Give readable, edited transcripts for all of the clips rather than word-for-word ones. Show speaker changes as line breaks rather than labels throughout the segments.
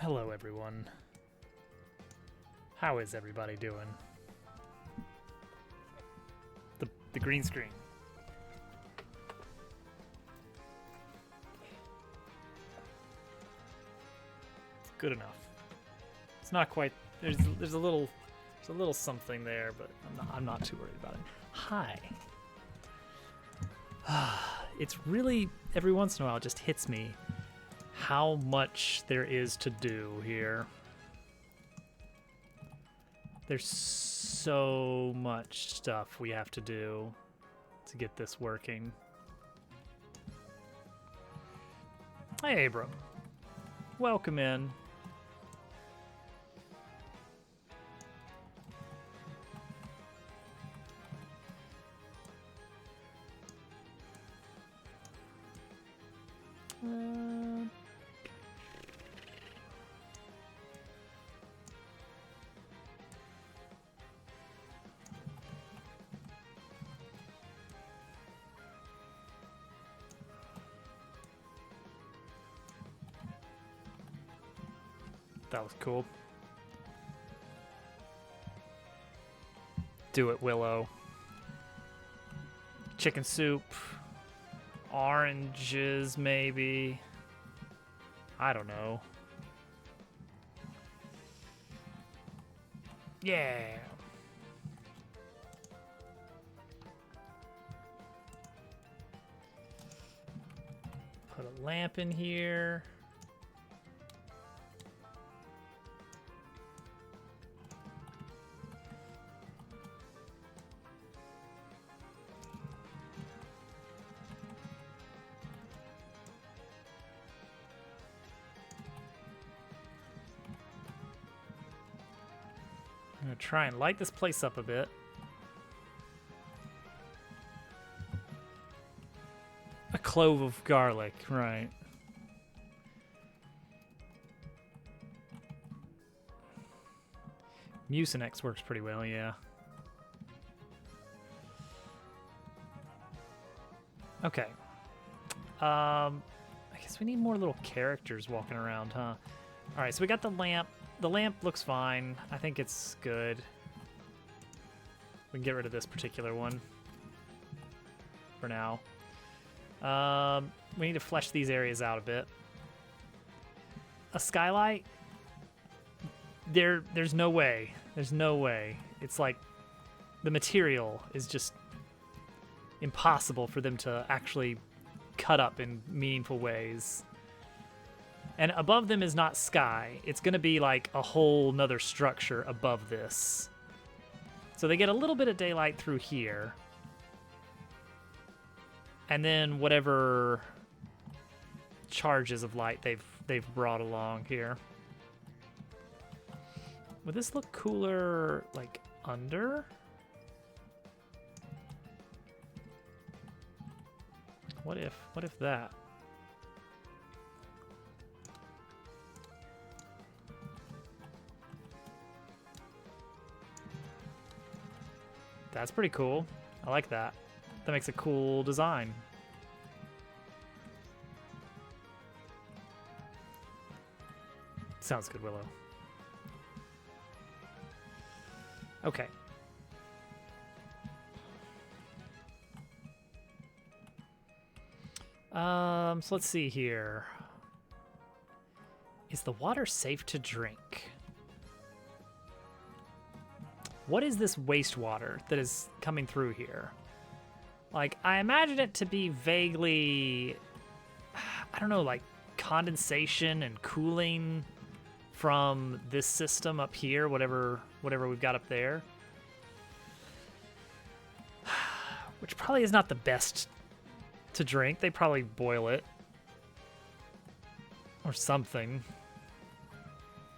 Hello, everyone. How is everybody doing? The green screen. It's good enough. It's not quite. There's a little something there, but I'm not too worried about it. Hi. It's really every once in a while it just hits me how much there is to do here. There's so much stuff we have to do to get this working. Hi, Abram. Welcome in. That was cool. Do it, Willow. Chicken soup. Oranges, maybe. I don't know. Yeah. Put a lamp in here. I'm gonna try and light this place up a bit. A clove of garlic, right. Mucinex works pretty well, yeah. Okay. I guess we need more little characters walking around, huh? All right, so we got the lamp. The lamp looks fine. I think it's good. We can get rid of this particular one for now. We need to flesh these areas out a bit. A skylight? There's no way. There's no way. It's like the material is just impossible for them to actually cut up in meaningful ways. And above them is not sky. It's going to be like a whole nother structure above this. So they get a little bit of daylight through here. And then whatever charges of light they've brought along here. Would this look cooler like under? What if that? That's pretty cool. I like that. That makes a cool design. Sounds good, Willow. Okay. So let's see here. Is the water safe to drink? What is this wastewater that is coming through here? Like, I imagine it to be vaguely, I don't know, like condensation and cooling from this system up here, whatever we've got up there. Which probably is not the best to drink. They probably boil it or something.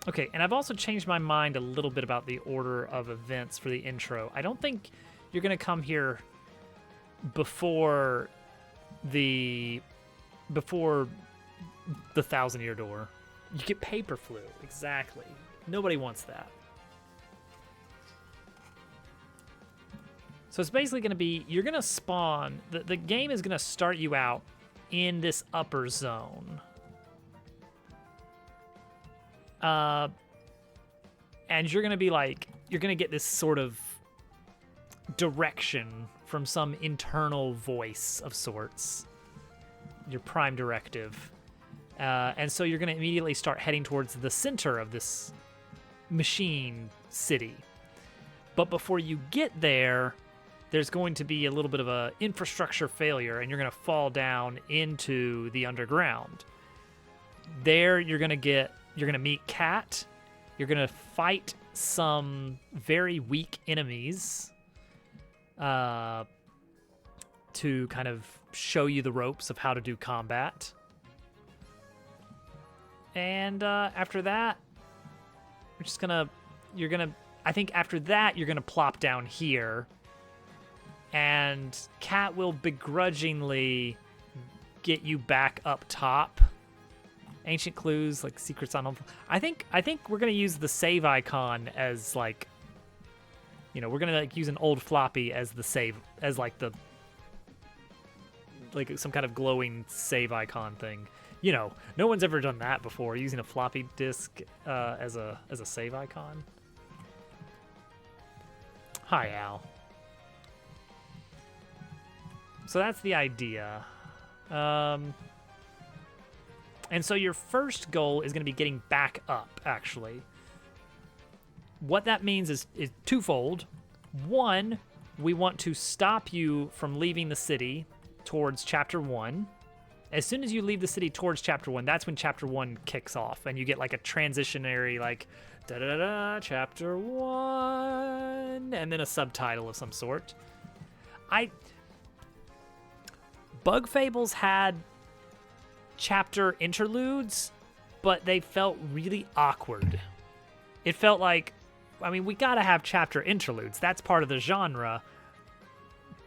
Okay, and I've also changed my mind a little bit about the order of events for the intro. I don't think you're going to come here before the 1,000-year door. You get paper flu, exactly. Nobody wants that. So it's basically going to be, you're going to spawn, the game is going to start you out in this upper zone. And you're going to be like, you're going to get this sort of direction from some internal voice of sorts, your prime directive. And so you're going to immediately start heading towards the center of this machine city. But before you get there, there's going to be a little bit of a infrastructure failure, and you're going to fall down into the underground. There, you're going to meet Kat. You're going to fight some very weak enemies to kind of show you the ropes of how to do combat. And after that, I think after that, you're going to plop down here. And Kat will begrudgingly get you back up top. Ancient clues, like secrets on. I think we're gonna use the save icon as like, we're gonna like use an old floppy as the save, as like some kind of glowing save icon thing. No one's ever done that before, using a floppy disk as a save icon. Hi, Al. So that's the idea. And so your first goal is going to be getting back up, actually. What that means is twofold. One, we want to stop you from leaving the city towards Chapter 1. As soon as you leave the city towards Chapter 1, that's when Chapter 1 kicks off, and you get like a transitionary, like, da-da-da-da, Chapter 1, and then a subtitle of some sort. Bug Fables had chapter interludes, but they felt really awkward. It felt like, we gotta have chapter interludes. That's part of the genre.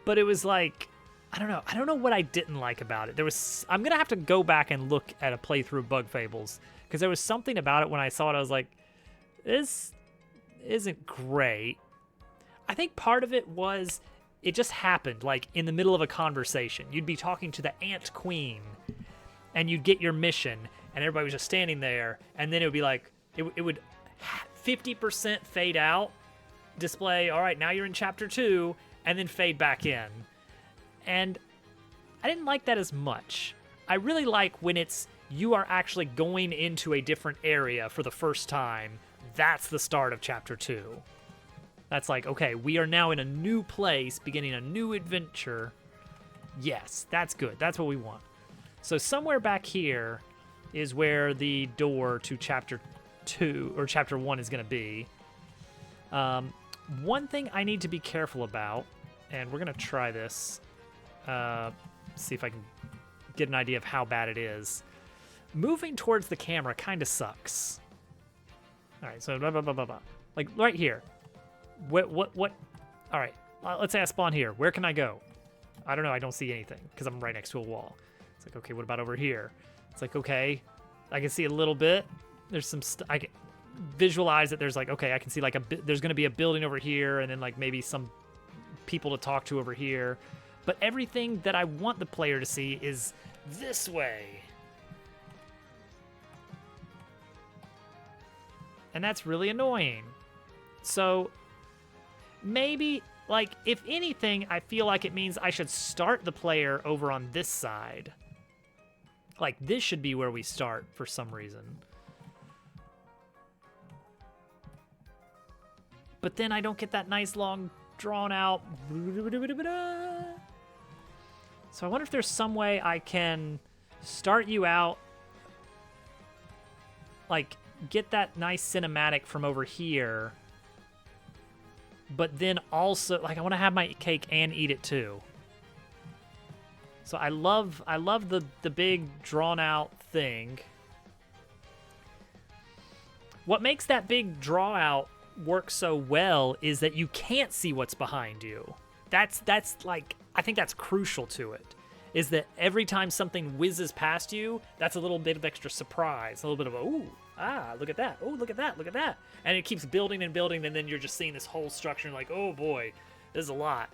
But it was like, I don't know what I didn't like about it. I'm gonna have to go back and look at a playthrough of Bug Fables, because there was something about it when I saw it, I was like, this isn't great. I think part of it was, it just happened, like, in the middle of a conversation. You'd be talking to the Ant Queen, and you'd get your mission, and everybody was just standing there, and then it would be like, it would 50% fade out, display, all right, now you're in Chapter 2, and then fade back in. And I didn't like that as much. I really like when you are actually going into a different area for the first time. That's the start of Chapter 2. That's like, okay, we are now in a new place, beginning a new adventure. Yes, that's good. That's what we want. So somewhere back here is where the door to Chapter 2 or Chapter 1 is going to be. One thing I need to be careful about, and we're going to try this, see if I can get an idea of how bad it is. Moving towards the camera kind of sucks. All right, so blah, blah, blah, blah, blah. Like right here. What? All right, let's say I spawn here. Where can I go? I don't know. I don't see anything because I'm right next to a wall. It's like, okay, what about over here? It's like, okay, I can see a little bit. There's some I can visualize that there's like, okay, I can see like there's going to be a building over here, and then like maybe some people to talk to over here. But everything that I want the player to see is this way. And that's really annoying. So maybe, like, if anything, I feel like it means I should start the player over on this side. Like, this should be where we start for some reason. But then I don't get that nice, long, drawn-out... So I wonder if there's some way I can start you out, like, get that nice cinematic from over here, but then also, like, I want to have my cake and eat it too. So I love the big drawn out thing. What makes that big draw out work so well is that you can't see what's behind you. That's like, I think that's crucial to it, is that every time something whizzes past you, that's a little bit of extra surprise, a little bit of, ooh, ah, look at that, oh, look at that, look at that. And it keeps building and building, and then you're just seeing this whole structure, and like, oh boy, this is a lot.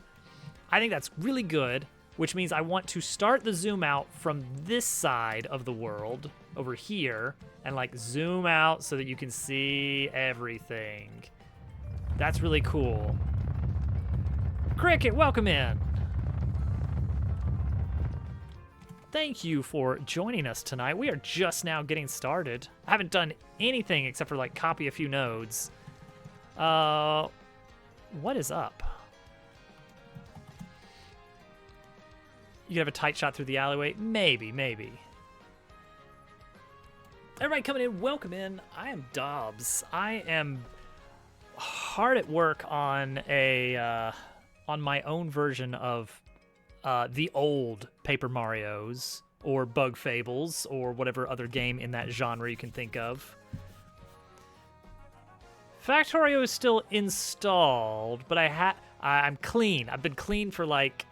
I think that's really good. which means I want to start the zoom out from this side of the world over here and like zoom out so that you can see everything. That's really cool. Cricket, welcome in. Thank you for joining us tonight. We are just now getting started. I haven't done anything except for like copy a few nodes. What is up? You could have a tight shot through the alleyway? Maybe. Everybody coming in, welcome in. I am Dobbs. I am hard at work on on my own version of the old Paper Marios or Bug Fables or whatever other game in that genre you can think of. Factorio is still installed, but I'm clean. I've been clean for like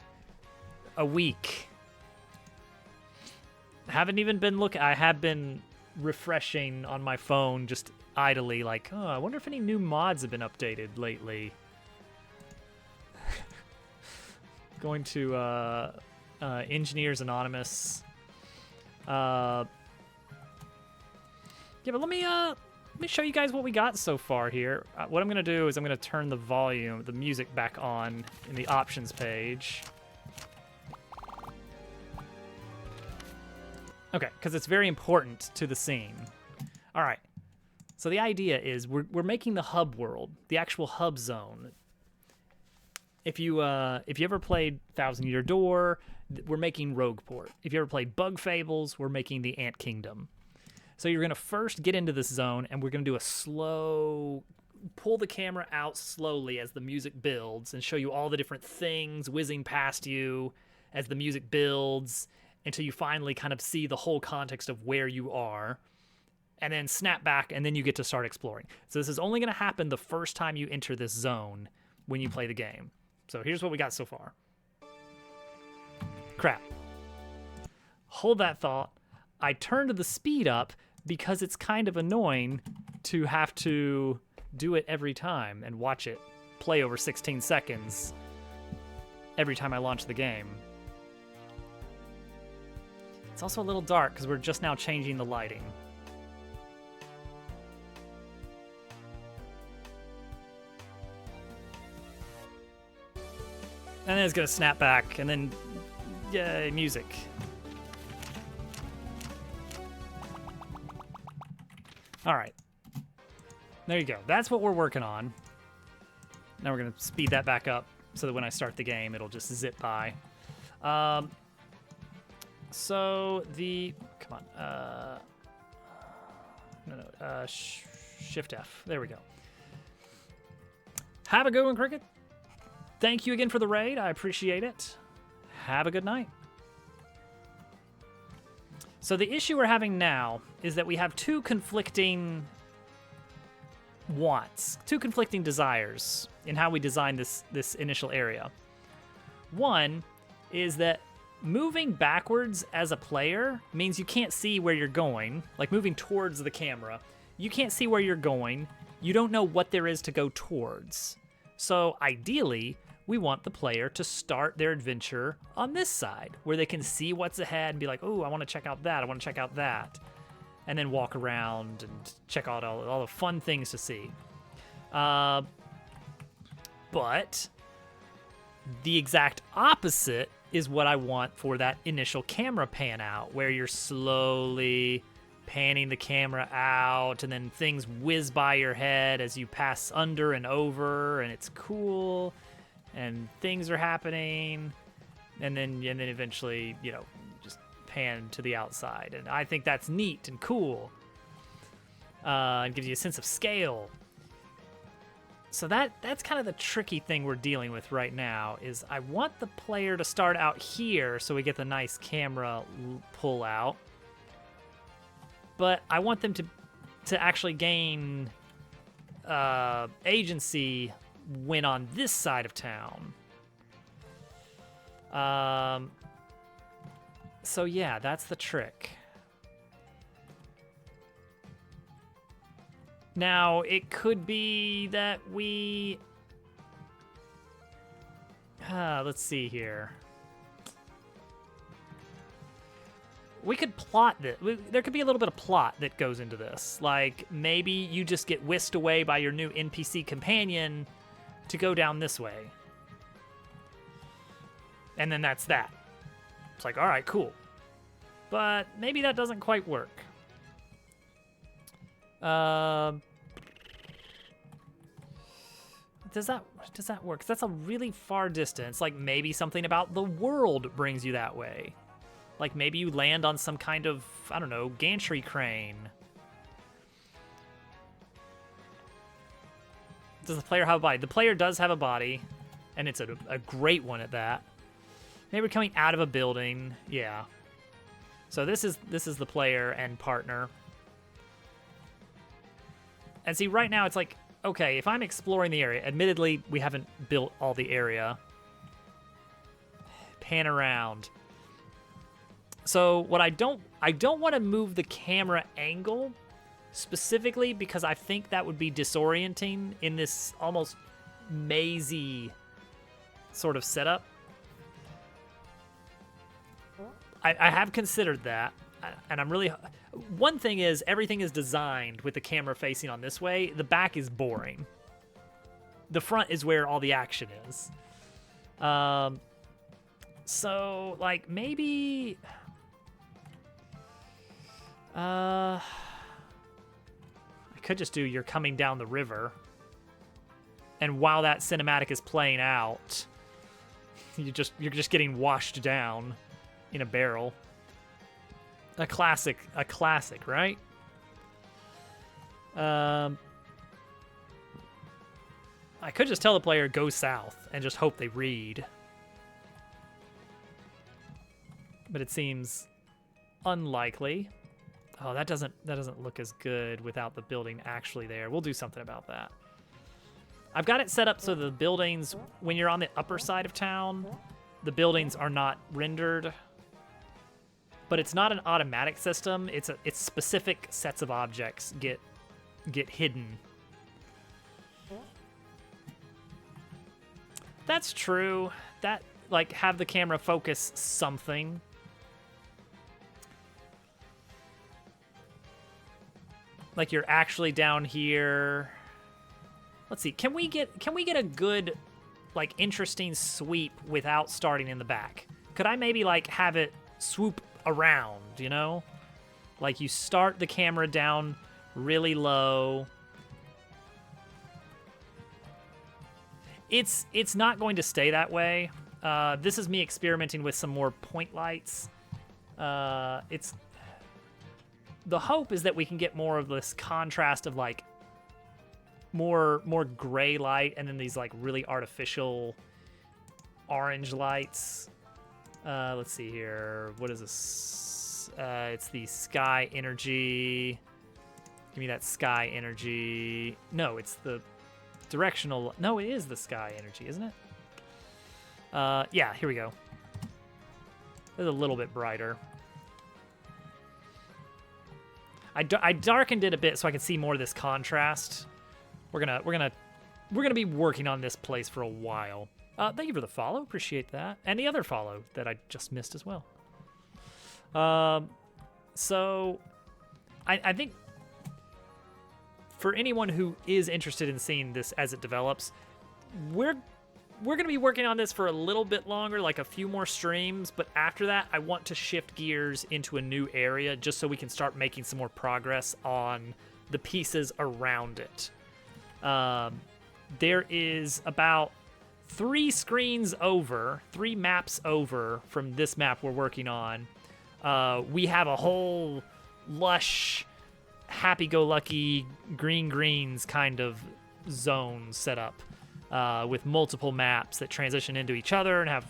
a week. Haven't even been looking. I have been refreshing on my phone just idly, like, oh, I wonder if any new mods have been updated lately. Going to Engineers Anonymous. Yeah, but let me show you guys what we got so far here. What I'm gonna do is I'm gonna turn the volume, the music back on in the options page. Okay, because it's very important to the scene. All right. So the idea is we're making the hub world, the actual hub zone. If you ever played Thousand Year Door, we're making Rogueport. If you ever played Bug Fables, we're making the Ant Kingdom. So you're gonna first get into this zone, and we're gonna do a slow, pull the camera out slowly as the music builds, and show you all the different things whizzing past you as the music builds, until you finally kind of see the whole context of where you are, and then snap back, and then you get to start exploring. So this is only going to happen the first time you enter this zone when you play the game. So here's what we got so far. Crap. Hold that thought. I turned the speed up because it's kind of annoying to have to do it every time and watch it play over 16 seconds every time I launch the game. It's also a little dark because we're just now changing the lighting. And then it's gonna snap back, and then, yay, music. All right. There you go. That's what we're working on. Now we're gonna speed that back up so that when I start the game, it'll just zip by. So come on, Shift F, there we go. Have a good one, Cricket. Thank you again for the raid, I appreciate it. Have a good night. So the issue we're having now is that we have two conflicting wants, two conflicting desires in how we design this initial area. One is that moving backwards as a player means you can't see where you're going, like moving towards the camera. You can't see where you're going. You don't know what there is to go towards. So ideally, we want the player to start their adventure on this side, where they can see what's ahead and be like, oh, I want to check out that, I want to check out that. And then walk around and check out all the fun things to see. But the exact opposite is what I want for that initial camera pan out, where you're slowly panning the camera out and then things whiz by your head as you pass under and over, and it's cool and things are happening, and then eventually, you know, just pan to the outside. And I think that's neat and cool. It gives you a sense of scale. So that's kind of the tricky thing we're dealing with right now, is I want the player to start out here so we get the nice camera pull out. But I want them to actually gain agency when on this side of town. So yeah, that's the trick. Now, it could be that we... let's see here. We could plot this. There could be a little bit of plot that goes into this. Like, maybe you just get whisked away by your new NPC companion to go down this way. And then that's that. It's like, all right, cool. But maybe that doesn't quite work. Does that work? 'Cause that's a really far distance. Like, maybe something about the world brings you that way. Like, maybe you land on some kind of, I don't know, gantry crane. Does the player have a body? The player does have a body, and it's a great one at that. Maybe we're coming out of a building. Yeah. So this is the player and partner. And see, right now it's like, okay, if I'm exploring the area, admittedly, we haven't built all the area. Pan around. So what I don't want to move the camera angle specifically because I think that would be disorienting in this almost mazy sort of setup. I have considered that, and I'm really... One thing is, everything is designed with the camera facing on this way. The back is boring. The front is where all the action is. So, like, maybe... I could just do you're coming down the river. And while that cinematic is playing out, you're just getting washed down in a barrel. A classic, right? I could just tell the player go south and just hope they read. But it seems unlikely. Oh, that doesn't look as good without the building actually there. We'll do something about that. I've got it set up so the buildings, when you're on the upper side of town, the buildings are not rendered. But it's not an automatic system. It's specific sets of objects get hidden. That's true. That, like, have the camera focus something. Like you're actually down here. Let's see. Can we get a good, like, interesting sweep without starting in the back? Could I maybe, like, have it swoop around, you know? Like, you start the camera down really low. It's not going to stay that way. This is me experimenting with some more point lights. The hope is that we can get more of this contrast of, like, more gray light and then these, like, really artificial orange lights. Let's see here. What is this? It's the sky energy. Give me that sky energy. No, it's the directional. No, it is the sky energy, isn't it? Yeah, here we go. It's a little bit brighter. I darkened it a bit so I can see more of this contrast. We're gonna be working on this place for a while. Thank you for the follow. Appreciate that. And the other follow that I just missed as well. So I think for anyone who is interested in seeing this as it develops, we're going to be working on this for a little bit longer, like a few more streams. But after that, I want to shift gears into a new area just so we can start making some more progress on the pieces around it. There is about 3 maps over from this map we're working on. We have a whole lush, happy-go-lucky, greens kind of zone set up with multiple maps that transition into each other and have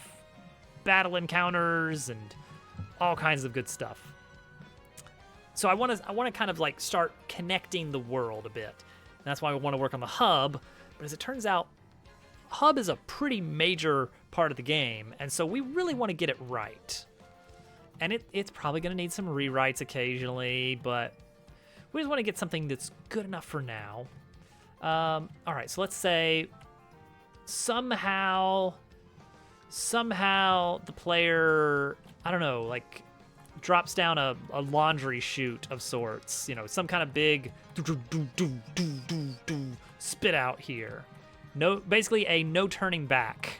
battle encounters and all kinds of good stuff. So I want to kind of like start connecting the world a bit. And that's why I want to work on the hub. But as it turns out, hub is a pretty major part of the game, and so we really want to get it right. And it's probably going to need some rewrites occasionally, but we just want to get something that's good enough for now. All right, so let's say somehow the player, I don't know, like drops down a laundry chute of sorts. You know, some kind of big spit out here. No, basically a no turning back.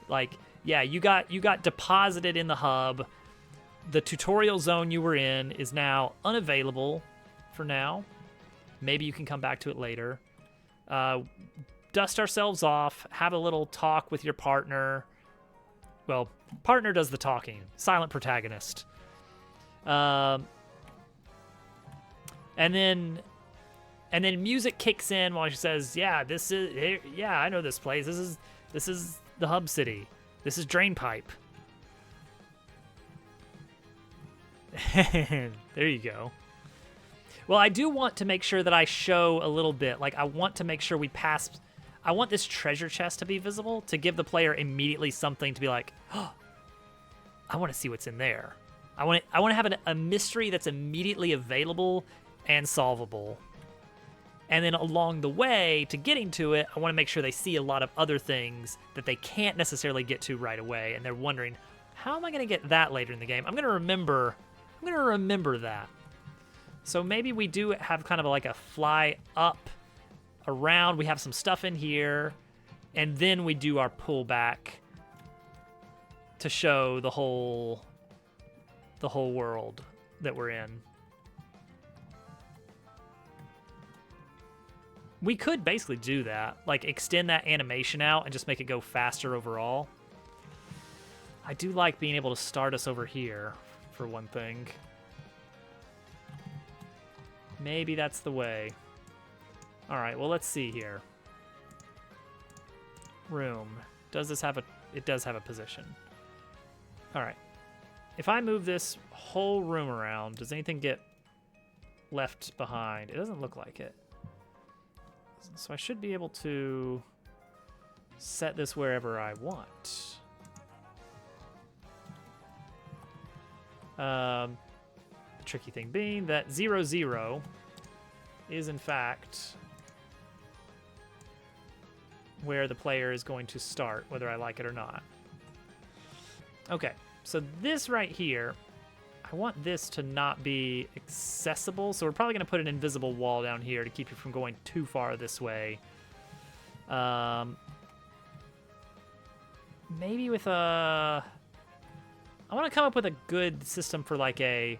Like, yeah, you got deposited in the hub. The tutorial zone you were in is now unavailable for now. Maybe you can come back to it later. Dust ourselves off, have a little talk with your partner. Well, partner does the talking. Silent protagonist. And then music kicks in while she says, "Yeah, yeah, I know this place. This is the hub city. This is Drainpipe." There you go. Well, I do want to make sure that I show a little bit. Like, I want to make sure we pass. I want this treasure chest to be visible to give the player immediately something to be like, "Oh, I want to see what's in there." I want to have a mystery that's immediately available and solvable. And then along the way to getting to it, I want to make sure they see a lot of other things that they can't necessarily get to right away, and they're wondering, how am I going to get that later in the game? I'm going to remember that. So maybe we do have kind of like a fly up around. We have some stuff in here, and then we do our pullback to show the whole world that we're in. We could basically do that, like extend that animation out and just make it go faster overall. I do like being able to start us over here, for one thing. Maybe that's the way. All right, well, let's see here. Room. Does this have a... It does have a position. All right. If I move this whole room around, does anything get left behind? It doesn't look like it. So I should be able to set this wherever I want. The tricky thing being that 0, 0 is in fact where the player is going to start, whether I like it or not. Okay, so this right here, I want this to not be accessible, so we're probably going to put an invisible wall down here to keep you from going too far this way. Maybe with a... I want to come up with a good system for like a,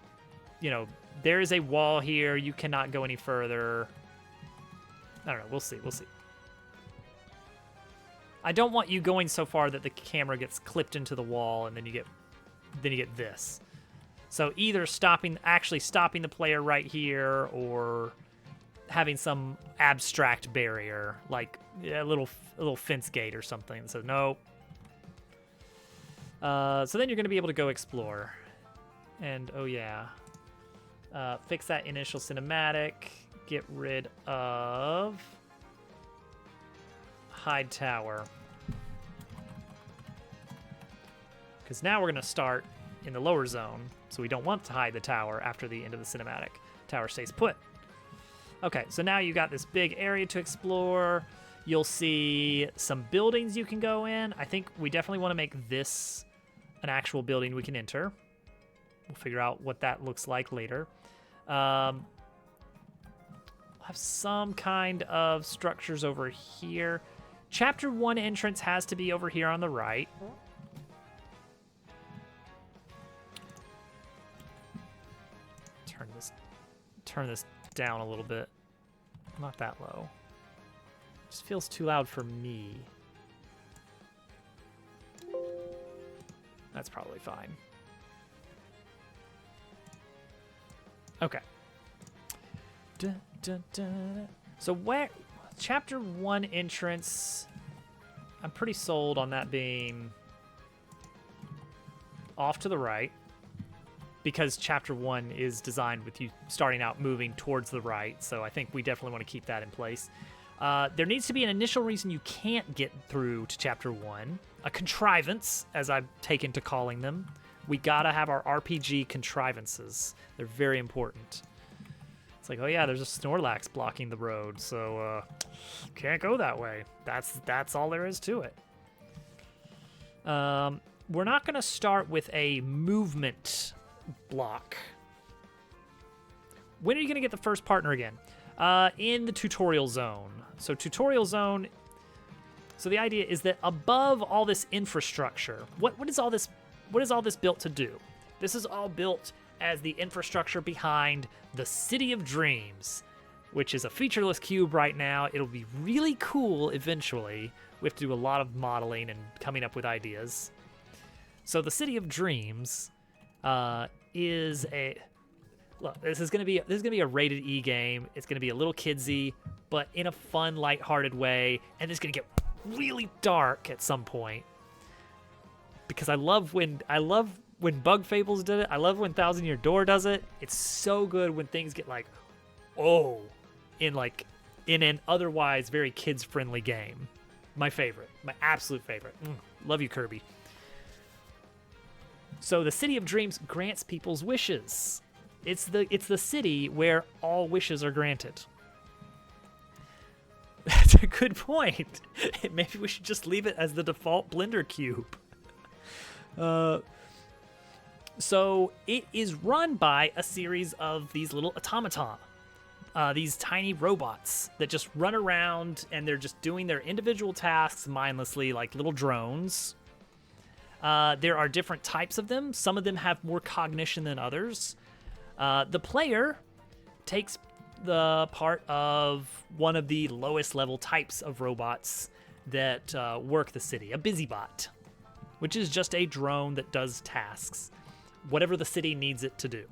you know, there is a wall here, you cannot go any further. I don't know, we'll see. I don't want you going so far that the camera gets clipped into the wall and then you get this. So either actually stopping the player right here, or having some abstract barrier, like a little fence gate or something that says no. So then you're going to be able to go explore. And, oh yeah. Fix that initial cinematic. Get rid of... Hide tower. Because now we're going to start in the lower zone. So we don't want to hide the tower after the end of the cinematic. Tower stays put. Okay, so now you got this big area to explore. You'll see some buildings you can go in. I think we definitely want to make this an actual building we can enter. We'll figure out what that looks like later. We'll have some kind of structures over here. Chapter 1 entrance has to be over here on the right. Turn this down a little bit. Not that low. Just feels too loud for me. That's probably fine. Okay. So where... Chapter 1 entrance... I'm pretty sold on that being off to the right, because Chapter 1 is designed with you starting out moving towards the right, so I think we definitely want to keep that in place. There needs to be an initial reason you can't get through to Chapter 1. A contrivance, as I've taken to calling them. We gotta have our RPG contrivances. They're very important. It's like, oh yeah, there's a Snorlax blocking the road, so can't go that way. That's all there is to it. We're not gonna start with a movement block. When are you going to get the first partner again? In the tutorial zone. So tutorial zone. So the idea is that above all this infrastructure, what is all this built to do? This is all built as the infrastructure behind the City of Dreams, which is a featureless cube right now. It'll be really cool eventually. We have to do a lot of modeling and coming up with ideas. So the City of Dreams is a look. This is gonna be a rated E game. It's gonna be a little kidsy, but in a fun, lighthearted way, and it's gonna get really dark at some point. Because I love when Bug Fables did it. I love when Thousand Year Door does it. It's so good when things get like, oh, in an otherwise very kids-friendly game. My favorite, my absolute favorite. Love you, Kirby. So the City of Dreams grants people's wishes. It's the city where all wishes are granted. That's a good point. Maybe we should just leave it as the default Blender cube. So it is run by a series of these little automaton, these tiny robots that just run around and they're just doing their individual tasks mindlessly, like little drones. There are different types of them. Some of them have more cognition than others. The player takes the part of one of the lowest level types of robots that work the city, a busybot, which is just a drone that does tasks, whatever the city needs it to do.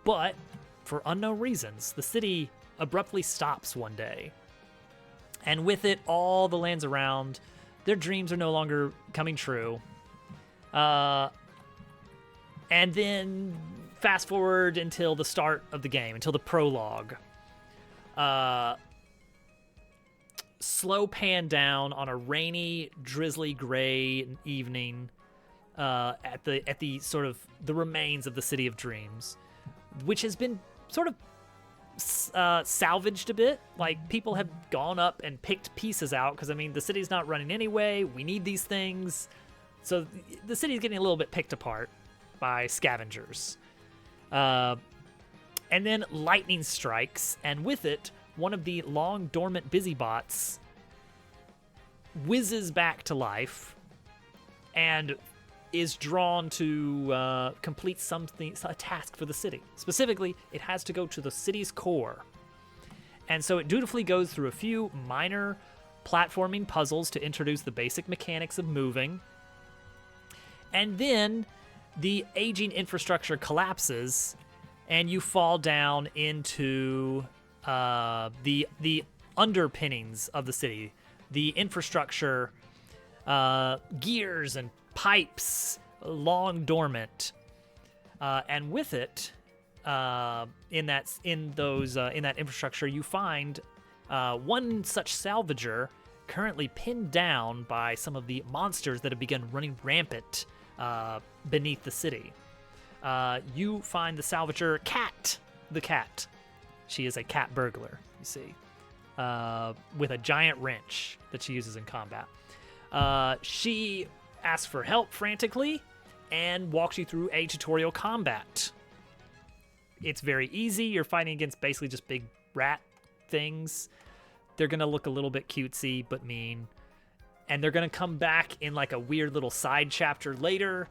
But for unknown reasons, the city abruptly stops one day. And with it, all the lands around, their dreams are no longer coming true. And then fast forward until the start of the game, until the prologue. Slow pan down on a rainy, drizzly, gray evening at the sort of the remains of the City of Dreams, which has been sort of salvaged a bit. Like, people have gone up and picked pieces out because, I mean, the city's not running anyway. We need these things. So the city's getting a little bit picked apart by scavengers. And then lightning strikes, and with it, one of the long dormant busybots whizzes back to life and is drawn to complete a task for the city. Specifically, it has to go to the city's core. And so it dutifully goes through a few minor platforming puzzles to introduce the basic mechanics of moving. And then the aging infrastructure collapses, and you fall down into the underpinnings of the city, the infrastructure, gears and pipes, long dormant, and with it, in that infrastructure, you find one such salvager currently pinned down by some of the monsters that have begun running rampant beneath the city. You find the salvager Cat, the cat. She is a cat burglar, you see, with a giant wrench that she uses in combat. She asks for help frantically and walks you through a tutorial combat. It's very easy. You're fighting against basically just big rat things. They're going to look a little bit cutesy but mean. And they're going to come back in like a weird little side chapter later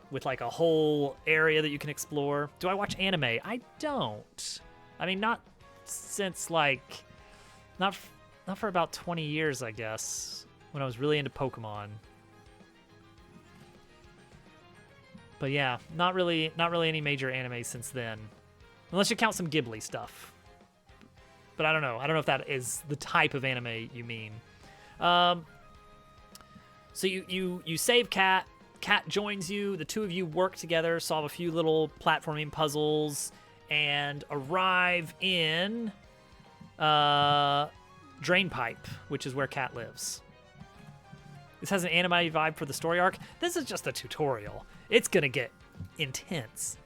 with like a whole area that you can explore. Do I watch anime? I don't. I mean, not since like, not for about 20 years, I guess, when I was really into Pokemon. But yeah, not really any major anime since then. Unless you count some Ghibli stuff. But I don't know. I don't know if that is the type of anime you mean. So you save Cat. Cat joins you. The two of you work together, solve a few little platforming puzzles, and arrive in Drainpipe, which is where Cat lives. This has an anime vibe for the story arc. This is just a tutorial. It's gonna get intense.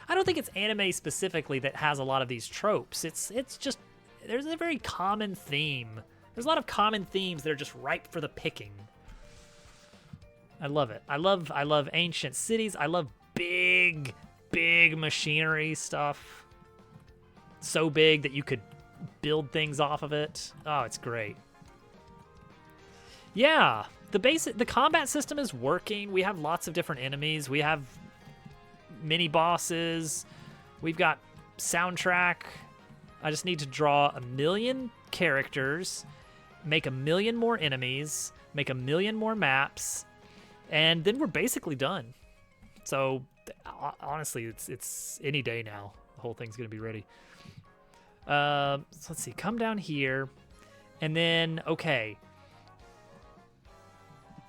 I don't think it's anime specifically that has a lot of these tropes. It's just, there's a very common theme. There's a lot of common themes that are just ripe for the picking. I love it. I love ancient cities. I love big machinery stuff. So big that you could build things off of it. Oh, it's great. Yeah, the combat system is working. We have lots of different enemies. We have mini bosses. We've got soundtrack. I just need to draw 1 million characters, make 1 million more enemies, make 1 million more maps, and then we're basically done. So honestly, it's any day now. The whole thing's gonna be ready. So let's see. Come down here, and then okay.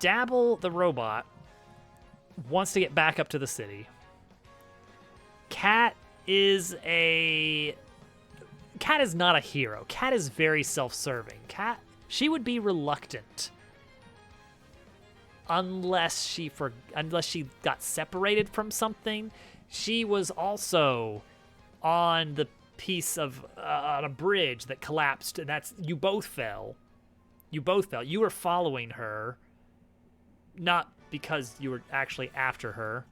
Dabble the robot wants to get back up to the city. Cat is not a hero. Cat is very self-serving. Cat, she would be reluctant unless she got separated from something. She was also on the piece of on a bridge that collapsed, and you both fell. You were following her, not because you were actually after her.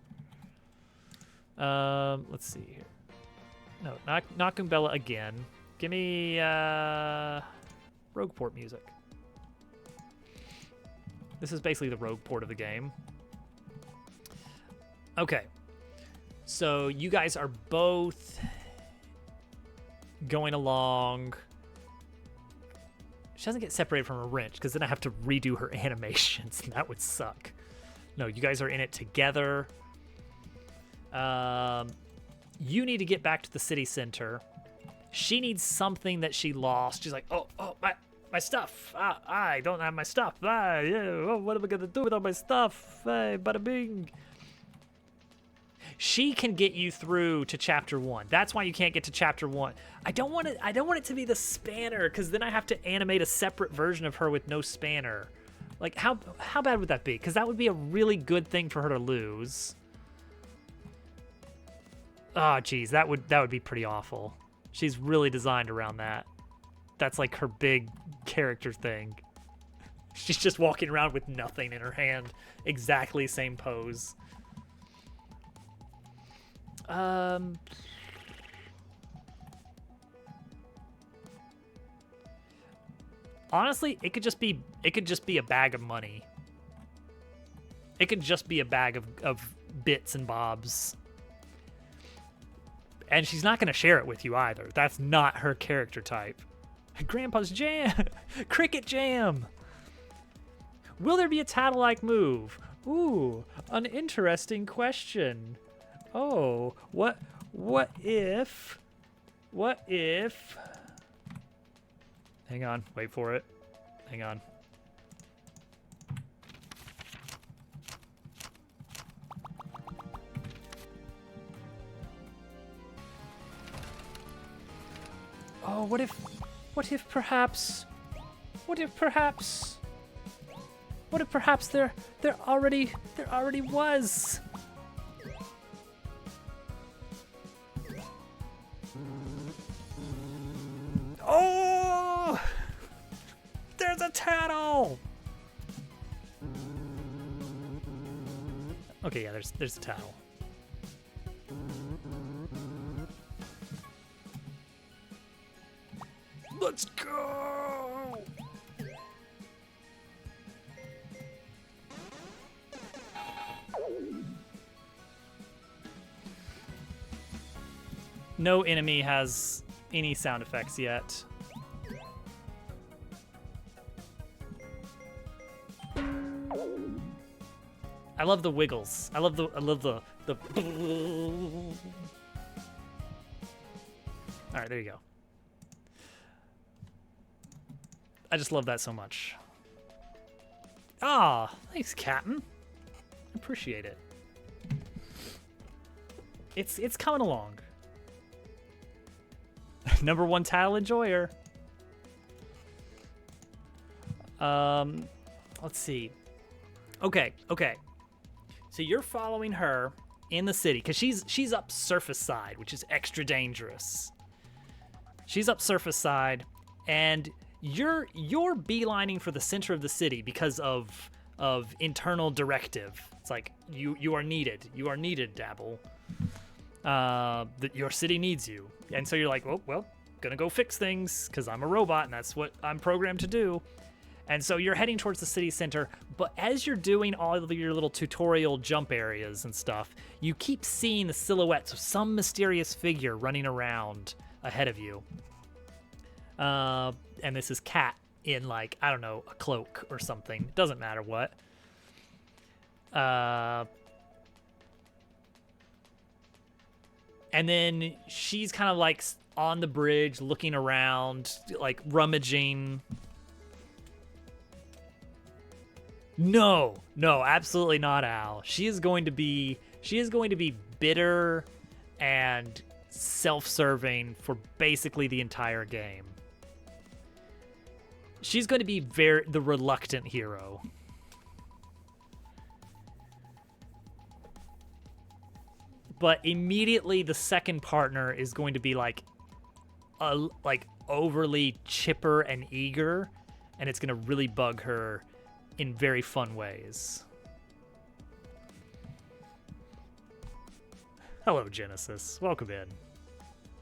Let's see here. No, not Goombella again. Give me Rogueport music. This is basically the Rogueport of the game. Okay. So you guys are both going along. She doesn't get separated from a wrench, because then I have to redo her animations, and that would suck. No, you guys are in it together. You need to get back to the city center. She needs something that she lost. She's like, oh, my stuff. I don't have my stuff. Yeah, what am I gonna do with all my stuff? Bada bing. She can get you through to chapter 1. That's why you can't get to chapter 1. I don't want it to be the spanner, because then I have to animate a separate version of her with no spanner. Like, how bad would that be? Because that would be a really good thing for her to lose. Oh, geez, that would be pretty awful. She's really designed around that. That's like her big character thing. She's just walking around with nothing in her hand. Exactly same pose. Honestly, it could just be a bag of money. It could just be a bag of bits and bobs. And she's not going to share it with you either. That's not her character type. Grandpa's Jam! Cricket Jam! Will there be a Tattle-like move? Ooh, an interesting question. Oh, what if... Hang on, wait for it. Hang on. Oh, what if perhaps there already was. Oh! There's a Tattle! Okay, yeah, there's a Tattle. Let's go! No enemy has any sound effects yet. I love the wiggles. I love the All right, there you go. I just love that so much. Ah, thanks, Captain. Appreciate it. It's coming along. Number 1 Tattle enjoyer. Let's see. Okay. So you're following her in the city because she's up surface side, which is extra dangerous. She's up surface side, and you're beelining for the center of the city because of of internal directive. It's like you are needed. You are needed, Dabble. That your city needs you, and so you're like, well, gonna go fix things because I'm a robot and that's what I'm programmed to do. And so you're heading towards the city center, but as you're doing all of your little tutorial jump areas and stuff, you keep seeing the silhouettes of some mysterious figure running around ahead of you. And this is Cat in, like, I don't know, a cloak or something. It doesn't matter what. And then she's kind of like on the bridge looking around, like rummaging. No, absolutely not, Al. She is going to be bitter and self-serving for basically the entire game. She's going to be the reluctant hero. But immediately the second partner is going to be like overly chipper and eager, and it's going to really bug her in very fun ways. Hello, Genesis. Welcome in.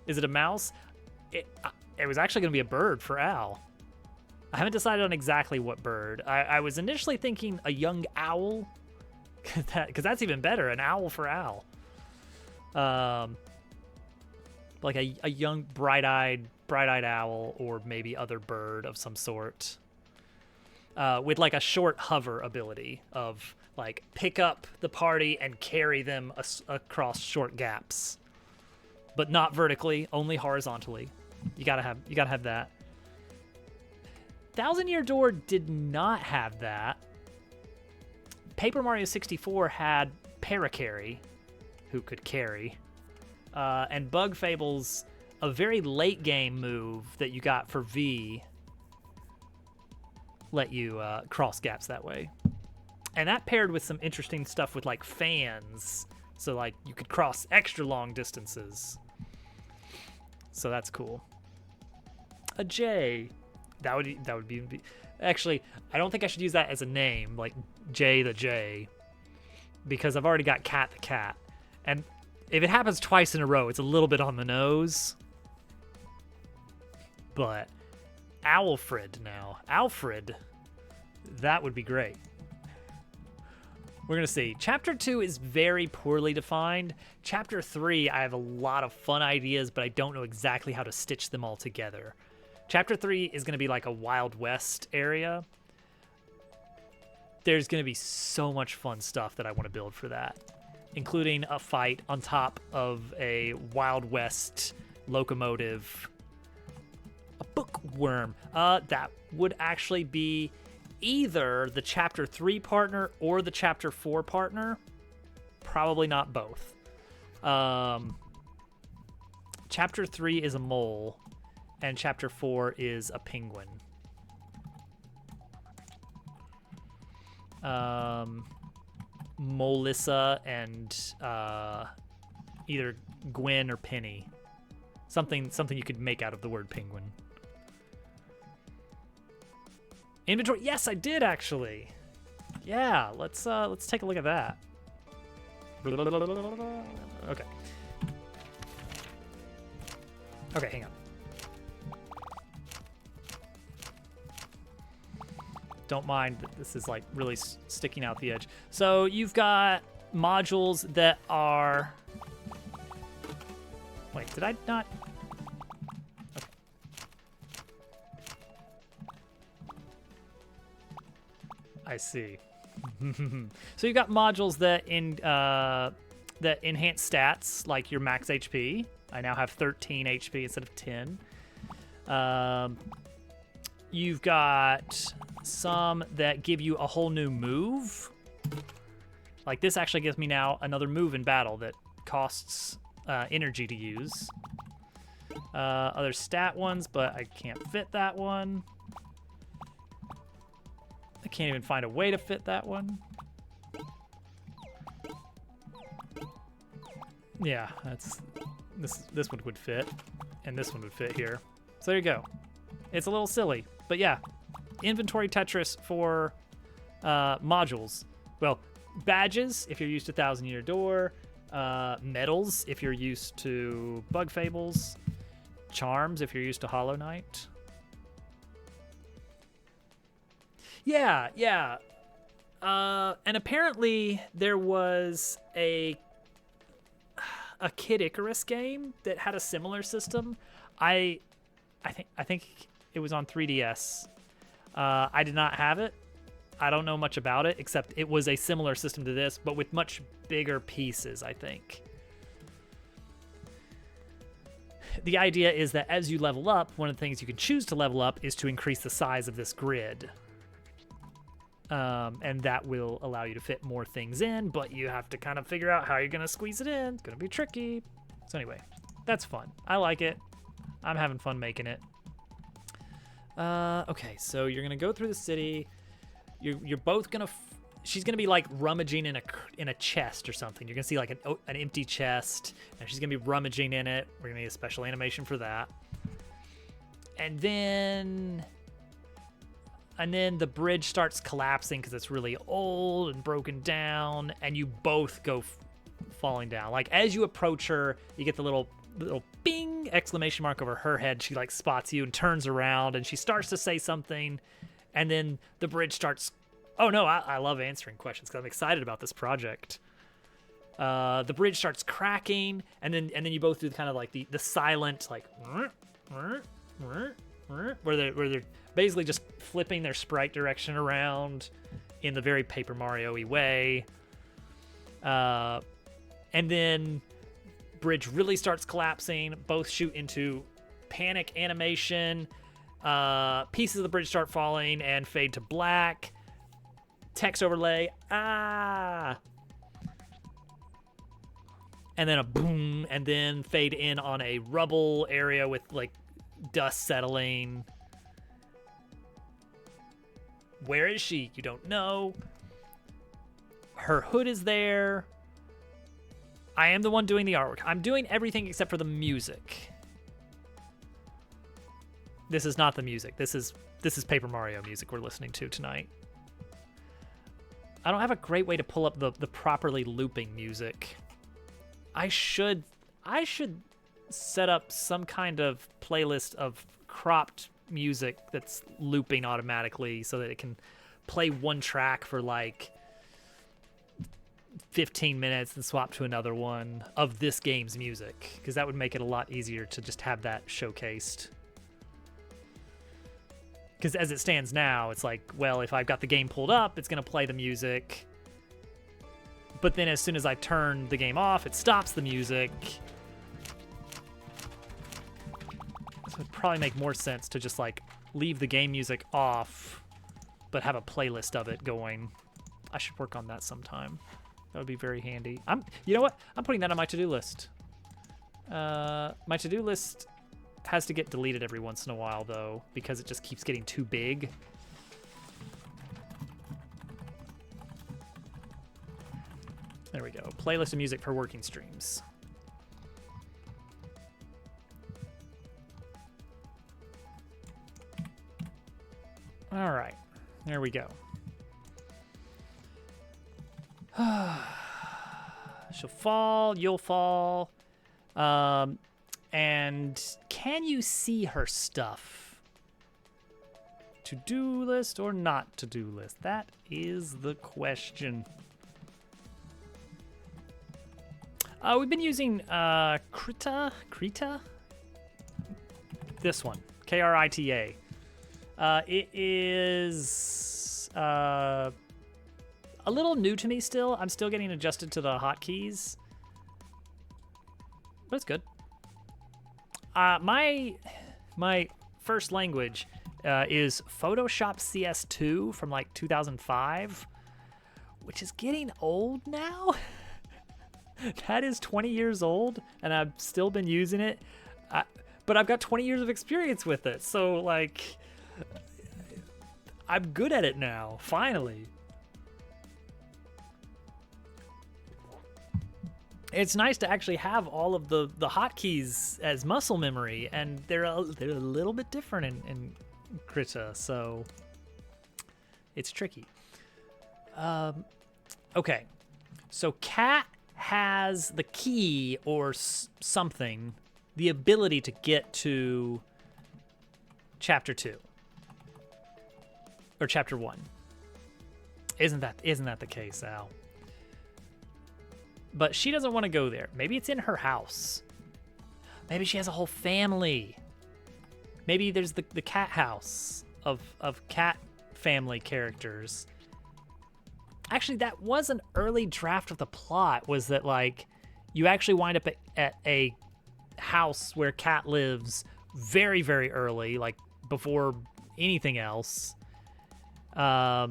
Is it a mouse? It was actually going to be a bird for Al. I haven't decided on exactly what bird. I was initially thinking a young owl, because that's even better, an owl for Al. Like a young bright-eyed owl, or maybe other bird of some sort. With like a short hover ability of like pick up the party and carry them across short gaps, but not vertically, only horizontally. You gotta have that. Thousand Year Door did not have that. Paper Mario 64 had Paracarry, who could carry, and Bug Fables, a very late game move that you got for V, let you cross gaps that way. And that paired with some interesting stuff with like fans, so like you could cross extra long distances. So that's cool. A J, that would be actually, I don't think I should use that as a name, like J the J, because I've already got Cat the Cat. And if it happens twice in a row, it's a little bit on the nose. But Alfred now. Alfred. That would be great. We're going to see. Chapter 2 is very poorly defined. Chapter 3, I have a lot of fun ideas, but I don't know exactly how to stitch them all together. Chapter 3 is going to be like a Wild West area. There's going to be so much fun stuff that I want to build for that, including a fight on top of a Wild West locomotive. A bookworm. That would actually be either the Chapter 3 partner or the Chapter 4 partner. Probably not both. Chapter 3 is a mole, and Chapter 4 is a penguin. Melissa and either Gwen or Penny. Something you could make out of the word penguin. Inventory. Yes, I did actually. Yeah, let's take a look at that. Okay. Okay, hang on. Don't mind that this is like really sticking out the edge. So you've got modules that are... Wait, did I not... Okay. I see. So you've got modules that that enhance stats, like your max HP. I now have 13 HP instead of 10. You've got some that give you a whole new move. Like this actually gives me now another move in battle that costs energy to use. Other stat ones, but I can't fit that one. I can't even find a way to fit that one. Yeah, that's this one would fit, and this one would fit here. So there you go. It's a little silly, but yeah, inventory Tetris for Modules. Well, badges if you're used to Thousand Year Door. Medals if you're used to Bug Fables. Charms if you're used to Hollow Knight. Yeah. And apparently there was a Kid Icarus game that had a similar system. I think it was on 3DS. I did not have it. I don't know much about it, except it was a similar system to this, but with much bigger pieces, I think. The idea is that as you level up, one of the things you can choose to level up is to increase the size of this grid. And that will allow you to fit more things in, but you have to kind of figure out how you're going to squeeze it in. It's going to be tricky. So anyway, that's fun. I like it. I'm having fun making it. Okay, so you're going to go through the city. You're both going to... she's going to be like rummaging in a chest or something. You're going to see like an empty chest, and she's going to be rummaging in it. We're going to need a special animation for that. And then the bridge starts collapsing because it's really old and broken down, and you both go falling down. Like as you approach her, you get the little bing exclamation mark over her head. She like spots you and turns around, and she starts to say something, and then the bridge starts. Oh no, I love answering questions because I'm excited about this project. The bridge starts cracking, and then you both do kind of like the silent like where they're basically just flipping their sprite direction around in the very Paper Mario-y way. And then bridge really starts collapsing. Both shoot into panic animation. Pieces of the bridge start falling and fade to black. Text overlay. And then a boom, and then fade in on a rubble area with like dust settling. Where is she? You don't know. Her hood is there. I am the one doing the artwork. I'm doing everything except for the music. This is not the music. This is Paper Mario music we're listening to tonight. I don't have a great way to pull up the properly looping music. I should set up some kind of playlist of cropped music that's looping automatically so that it can play one track for like 15 minutes and swap to another one of this game's music, because that would make it a lot easier to just have that showcased. Because as it stands now, it's like, well, if I've got the game pulled up, it's going to play the music. But then as soon as I turn the game off, it stops the music. So it'd probably make more sense to just like leave the game music off, but have a playlist of it going. I should work on that sometime. That would be very handy. You know what? I'm putting that on my to-do list. My to-do list has to get deleted every once in a while, though, because it just keeps getting too big. There we go. Playlist of music for working streams. All right. There we go. She'll fall, you'll fall. And can you see her stuff? To-do list or not to-do list? That is the question. We've been using Krita? This one, Krita. It is a little new to me still. I'm still getting adjusted to the hotkeys, but it's good. My first language is Photoshop CS2 from like 2005, which is getting old now. That is 20 years old, and I've still been using it. But I've got 20 years of experience with it, so like I'm good at it now, finally. It's nice to actually have all of the hotkeys as muscle memory, and they're a little bit different in Krita, so it's tricky. Okay. So Cat has the key or something, the ability to get to chapter 2 or chapter 1. Isn't that the case, Al? But she doesn't want to go there. Maybe it's in her house. Maybe she has a whole family. Maybe there's the cat house of cat family characters. Actually, that was an early draft of the plot, was that, like, you actually wind up at a house where Cat lives very, very early, like, before anything else. I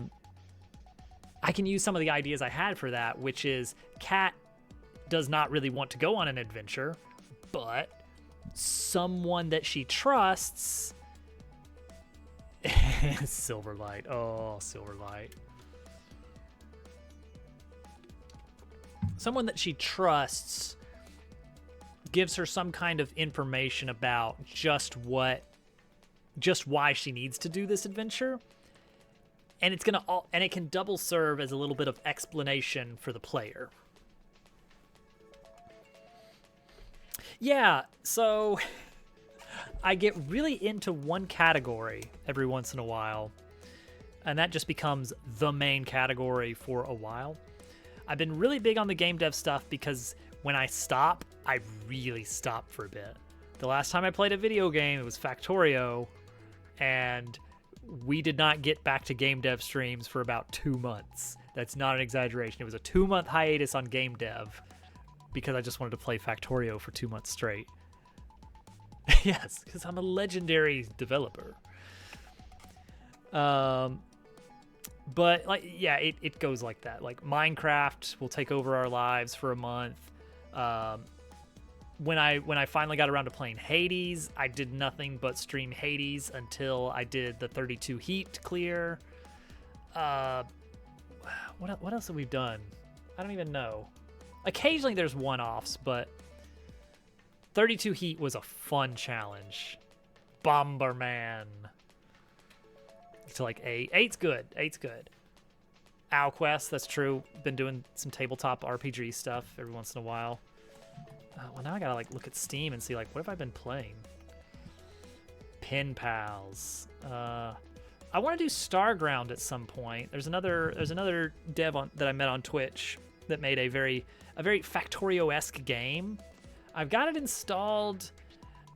can use some of the ideas I had for that, which is Cat does not really want to go on an adventure, but someone that she trusts... Silverlight. Oh, Silverlight. Someone that she trusts gives her some kind of information about just why she needs to do this adventure, and it can double serve as a little bit of explanation for the player. Yeah, so I get really into one category every once in a while, and that just becomes the main category for a while. I've been really big on the game dev stuff because when I stop, I really stop for a bit. The last time I played a video game, it was Factorio, and we did not get back to game dev streams for about 2 months. That's not an exaggeration. It was a 2-month hiatus on game dev because I just wanted to play Factorio for 2 months straight. Yes, because I'm a legendary developer. But, like, yeah, it goes like that. Like, Minecraft will take over our lives for a month. When I finally got around to playing Hades, I did nothing but stream Hades until I did the 32 Heat clear. What else have we done? I don't even know. Occasionally there's one-offs, but 32 Heat was a fun challenge. Bomberman. To like 8. 8's good. 8's good. OwlQuest, that's true. Been doing some tabletop RPG stuff every once in a while. Well, now I gotta like look at Steam and see like what have I been playing. Pen Pals. I want to do Starground at some point. There's another dev that I met on Twitch that made a very Factorio-esque game. I've got it installed.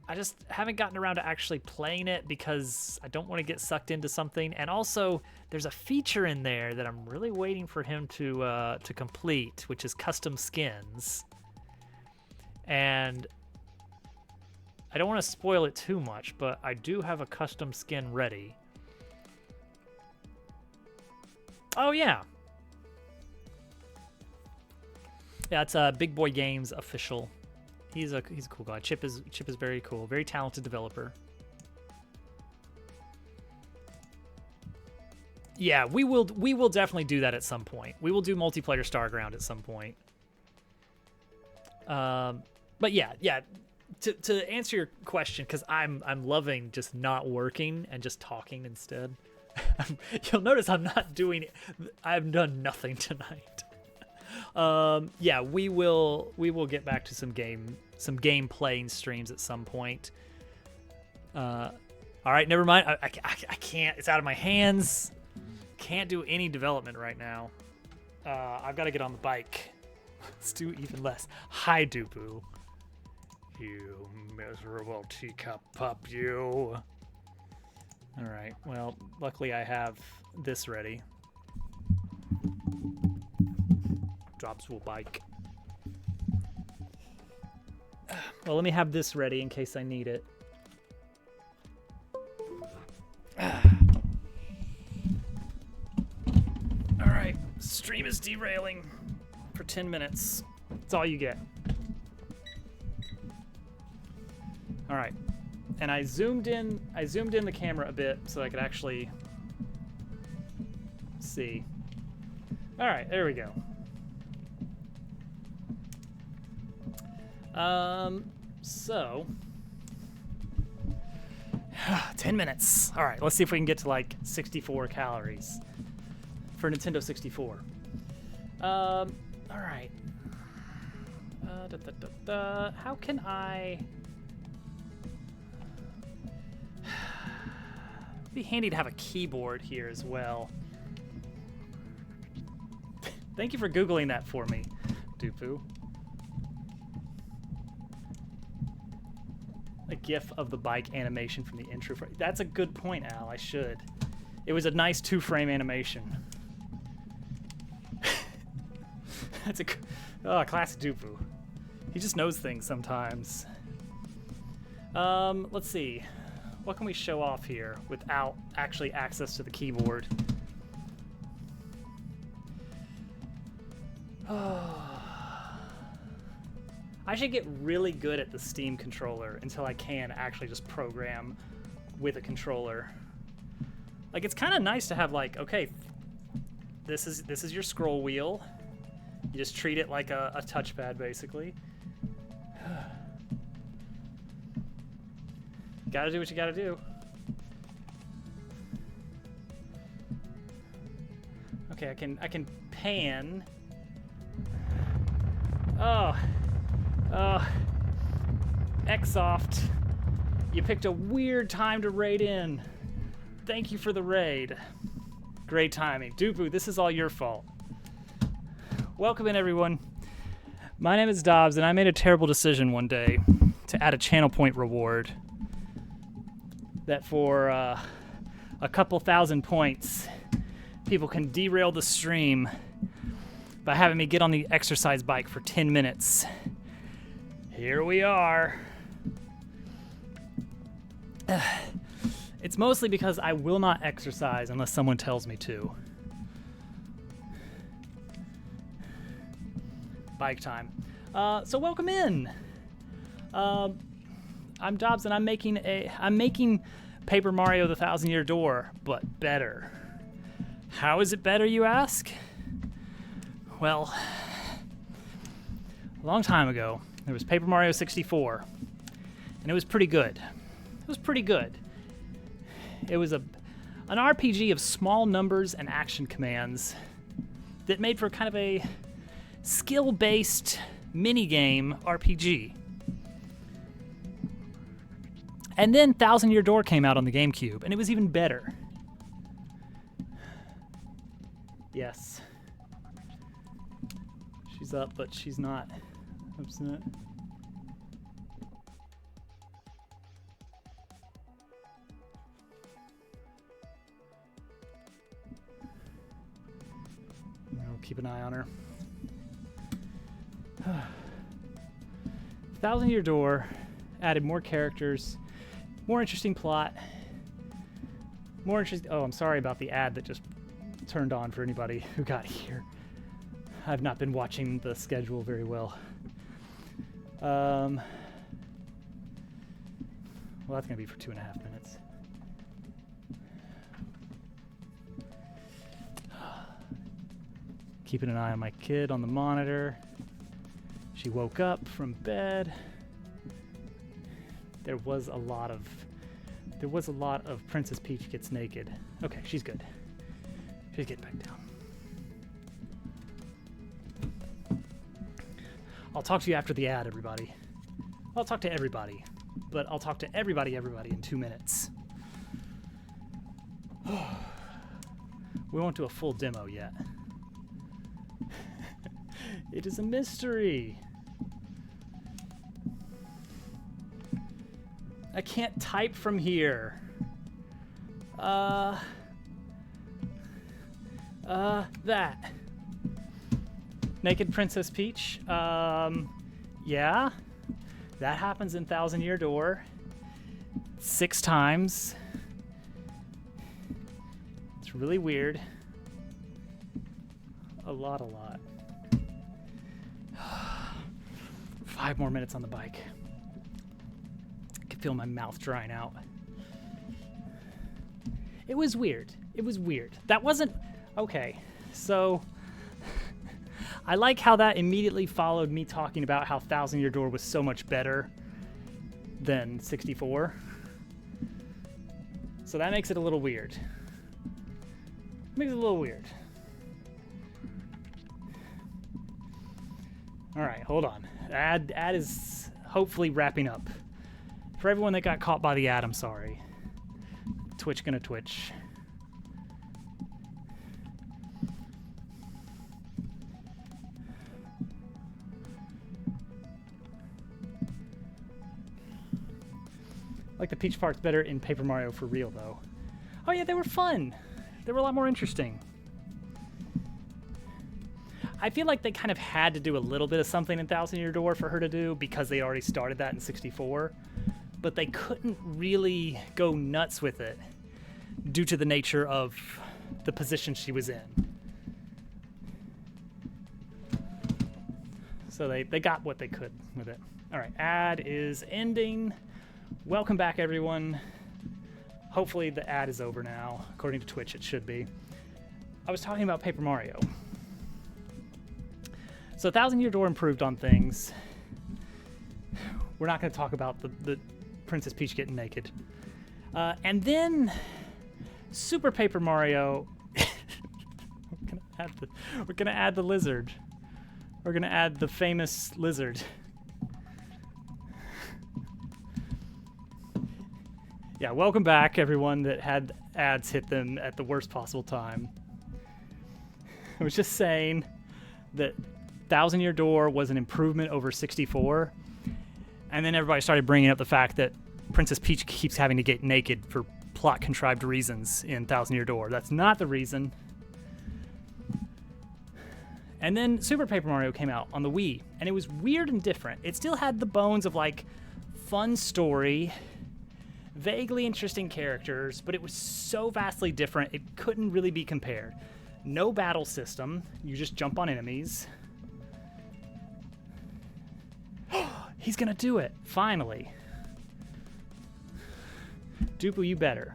I just haven't gotten around to actually playing it because I don't want to get sucked into something. And also, there's a feature in there that I'm really waiting for him to complete, which is custom skins. And I don't want to spoil it too much, but I do have a custom skin ready. Oh, yeah. Yeah, it's Big Boy Games official. He's a cool guy. Chip is very cool. Very talented developer. Yeah, we will definitely do that at some point. We will do multiplayer Starground at some point. But yeah. To answer your question, because I'm loving just not working and just talking instead. You'll notice I've done nothing tonight. Yeah, we will get back to some game playing streams at some point. All right, never mind. I can't. It's out of my hands. Can't do any development right now. I've got to get on the bike. Let's do even less. Hi, Dubu. You miserable teacup pup, you. All right. Well, luckily I have this ready. Dropswool bike. Well, let me have this ready in case I need it. All right, stream is derailing for 10 minutes. That's all you get. All right, and I zoomed in the camera a bit so I could actually see. All right, there we go. 10 minutes. All right, let's see if we can get to like 64 calories. for Nintendo 64. All right. How can I... It'd be handy to have a keyboard here as well. Thank you for Googling that for me, Dupu. A GIF of the bike animation from the intro. That's a good point, Al. I should. It was a nice 2-frame animation. That's a classic Dupu. He just knows things sometimes. Let's see. What can we show off here without actually access to the keyboard? I should get really good at the Steam controller until I can actually just program with a controller. Like, it's kind of nice to have, like, okay, this is your scroll wheel. You just treat it like a touchpad, basically. Gotta do what you gotta do. Okay, I can pan. Oh, Xsoft, you picked a weird time to raid in. Thank you for the raid. Great timing. Dupu, this is all your fault. Welcome in, everyone. My name is Dobbs, and I made a terrible decision one day to add a channel point reward that for a couple thousand points, people can derail the stream by having me get on the exercise bike for 10 minutes. Here we are. It's mostly because I will not exercise unless someone tells me to. Bike time. So welcome in. I'm Dobbs, and I'm making Paper Mario: The Thousand Year Door, but better. How is it better, you ask? Well, a long time ago, there was Paper Mario 64, and it was pretty good. It was pretty good. It was an RPG of small numbers and action commands that made for kind of a skill-based minigame RPG. And then Thousand Year Door came out on the GameCube, and it was even better. Yes. She's up, but she's not upset. I'll keep an eye on her. Thousand Year Door added more characters, more interesting plot, more interesting. Oh, I'm sorry about the ad that just turned on for anybody who got here. I've not been watching the schedule very well. Well, that's gonna be for 2.5 minutes. Keeping an eye on my kid on the monitor. She woke up from bed. There was a lot of Princess Peach gets naked. Okay, she's good. She's getting back down. I'll talk to you after the ad, everybody. I'll talk to everybody, but I'll talk to everybody in 2 minutes. We won't do a full demo yet. It is a mystery. I can't type from here. That. Naked Princess Peach. Yeah. That happens in Thousand Year Door. 6 times. It's really weird. A lot. 5 more minutes on the bike. I can feel my mouth drying out. It was weird. That wasn't... Okay, so... I like how that immediately followed me talking about how Thousand Year Door was so much better than 64. So that makes it a little weird. All right, hold on. Ad is hopefully wrapping up. For everyone that got caught by the ad, I'm sorry. Twitch gonna twitch. I like the Peach parts better in Paper Mario for real, though. Oh yeah, they were fun. They were a lot more interesting. I feel like they kind of had to do a little bit of something in Thousand Year Door for her to do because they already started that in 64, but they couldn't really go nuts with it due to the nature of the position she was in. So they got what they could with it. All right, ad is ending. Welcome back, everyone. Hopefully the ad is over now. According to Twitch, it should be. I was talking about Paper Mario. So Thousand Year Door improved on things. We're not going to talk about the Princess Peach getting naked. And then Super Paper Mario. We're going to add the lizard. We're going to add the famous lizard. Yeah, welcome back, everyone that had ads hit them at the worst possible time. I was just saying that Thousand Year Door was an improvement over 64, and then everybody started bringing up the fact that Princess Peach keeps having to get naked for plot-contrived reasons in Thousand Year Door. That's not the reason. And then Super Paper Mario came out on the Wii, and it was weird and different. It still had the bones of, like, fun story, vaguely interesting characters, but it was so vastly different, it couldn't really be compared. No battle system. You just jump on enemies. He's gonna do it, finally. Dupu, you better.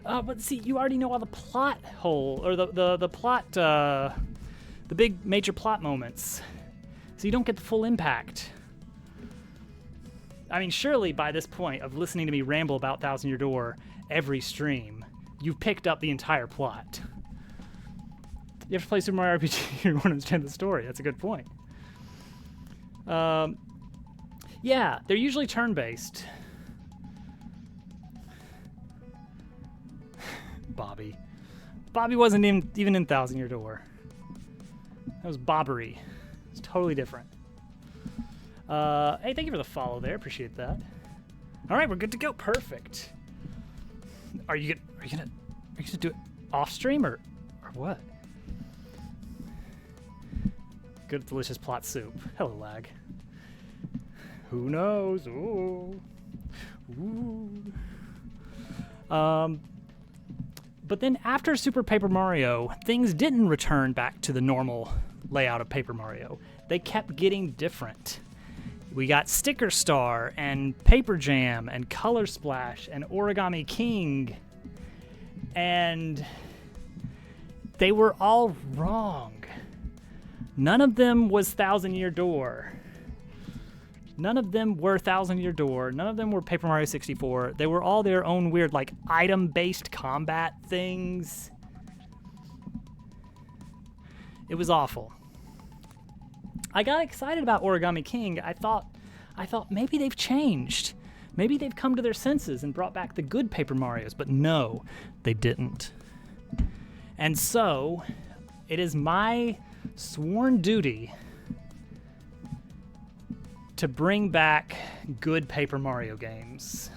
But see, you already know all the plot hole, or the plot, the big major plot moments. So you don't get the full impact. I mean, surely by this point of listening to me ramble about Thousand Year Door every stream, you've picked up the entire plot. You have to play Super Mario RPG to understand the story. That's a good point. Yeah, they're usually turn-based. Bobby. Bobby wasn't even in Thousand Year Door. That was Bobbery. It's totally different. Hey, thank you for the follow there. Appreciate that. All right, we're good to go. Perfect. Are you gonna do it off stream or what? Good, delicious plot soup. Hello, lag. Who knows? Ooh. But then after Super Paper Mario, things didn't return back to the normal layout of Paper Mario. They kept getting different. We got Sticker Star and Paper Jam and Color Splash and Origami King. And they were all wrong. None of them was Thousand Year Door. None of them were Thousand Year Door. None of them were Paper Mario 64. They were all their own weird, like, item-based combat things. It was awful. I got excited about Origami King. I thought maybe they've changed. Maybe they've come to their senses and brought back the good Paper Marios, but no, they didn't. And so, it is my sworn duty to bring back good Paper Mario games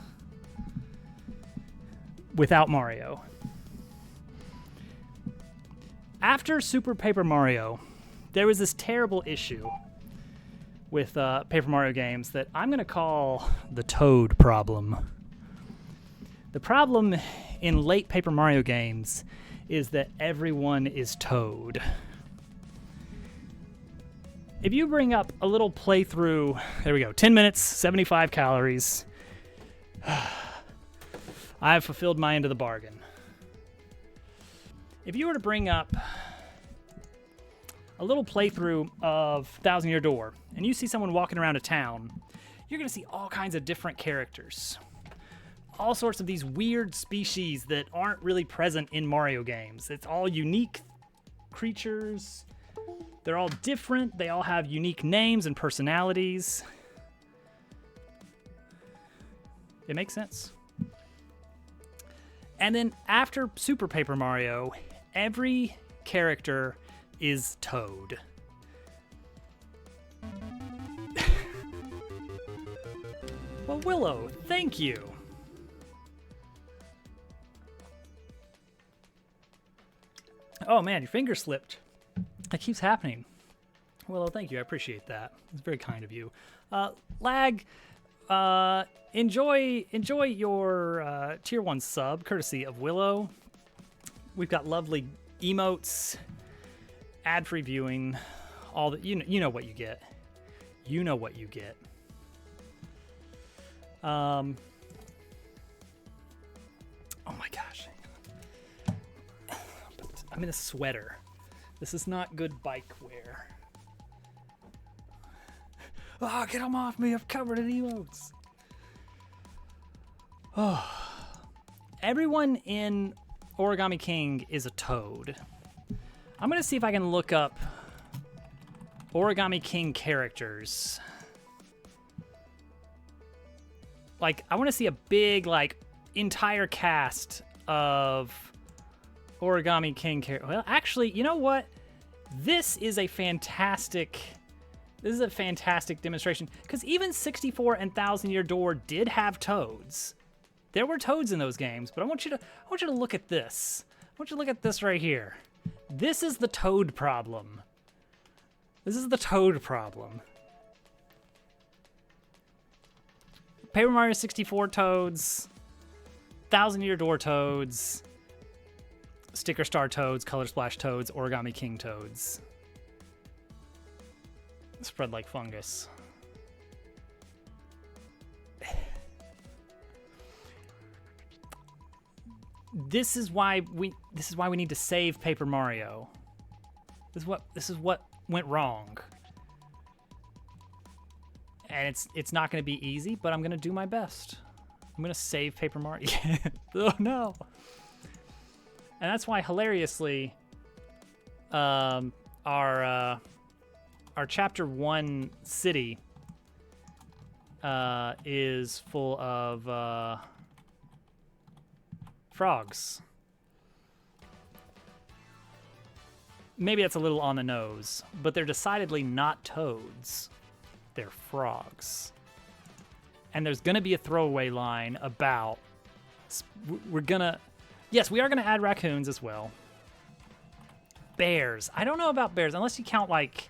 without Mario. After Super Paper Mario, there was this terrible issue with Paper Mario games that I'm going to call the Toad problem. The problem in late Paper Mario games is that everyone is Toad. If you bring up a little playthrough, there we go, 10 minutes, 75 calories. I have fulfilled my end of the bargain. If you were to bring up a little playthrough of Thousand Year Door, and you see someone walking around a town, you're going to see all kinds of different characters. All sorts of these weird species that aren't really present in Mario games. It's all unique creatures They're all different. They all have unique names and personalities. It makes sense. And then after Super Paper Mario, every character is Toad. Well, Willow, thank you. Oh man, your finger slipped. That keeps happening. Willow, thank you. I appreciate that. It's very kind of you. Lag, enjoy your tier 1 sub, courtesy of Willow. We've got lovely emotes, ad-free viewing, all the you know what you get. You know what you get. Oh my gosh. I'm in a sweater. This is not good bike wear. Oh, get them off me. I'm covered in emotes. Oh. Everyone in Origami King is a Toad. I'm going to see if I can look up Origami King characters. Like, I want to see a big, like, entire cast of Origami King characters. Well, actually, you know what? This is a fantastic demonstration, because even 64 and Thousand Year Door did have Toads. There were Toads in those games, but I want you to look at this. I want you to look at this right here. This is the Toad problem. This is the Toad problem. Paper Mario 64 Toads, Thousand Year Door Toads, Sticker Star Toads, Color Splash Toads, Origami King Toads. Spread like fungus. This is why we need to save Paper Mario. This is what went wrong. And it's not going to be easy, but I'm going to do my best. I'm going to save Paper Mario. Oh no. And that's why, hilariously, our Chapter 1 city is full of frogs. Maybe that's a little on the nose, but they're decidedly not toads. They're frogs. And there's going to be a throwaway line about... Yes, we are going to add raccoons as well. Bears. I don't know about bears, unless you count, like,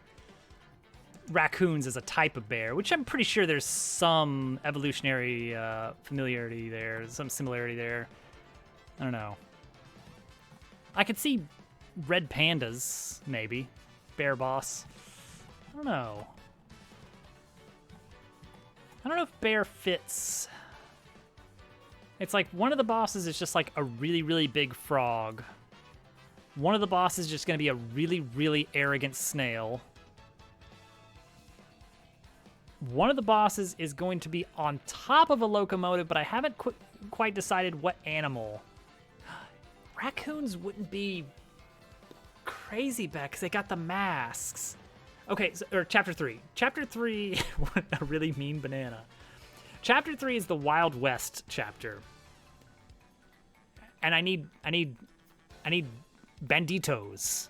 raccoons as a type of bear, which I'm pretty sure there's some evolutionary familiarity there, some similarity there. I don't know. I could see red pandas, maybe. Bear boss. I don't know. I don't know if bear fits. It's like one of the bosses is just like a really, really big frog. One of the bosses is just going to be a really, really arrogant snail. One of the bosses is going to be on top of a locomotive, but I haven't quite decided what animal. Raccoons wouldn't be crazy bad because they got the masks. Okay, or Chapter 3. Chapter 3, what a really mean banana. Chapter 3 is the Wild West chapter. And I need banditos.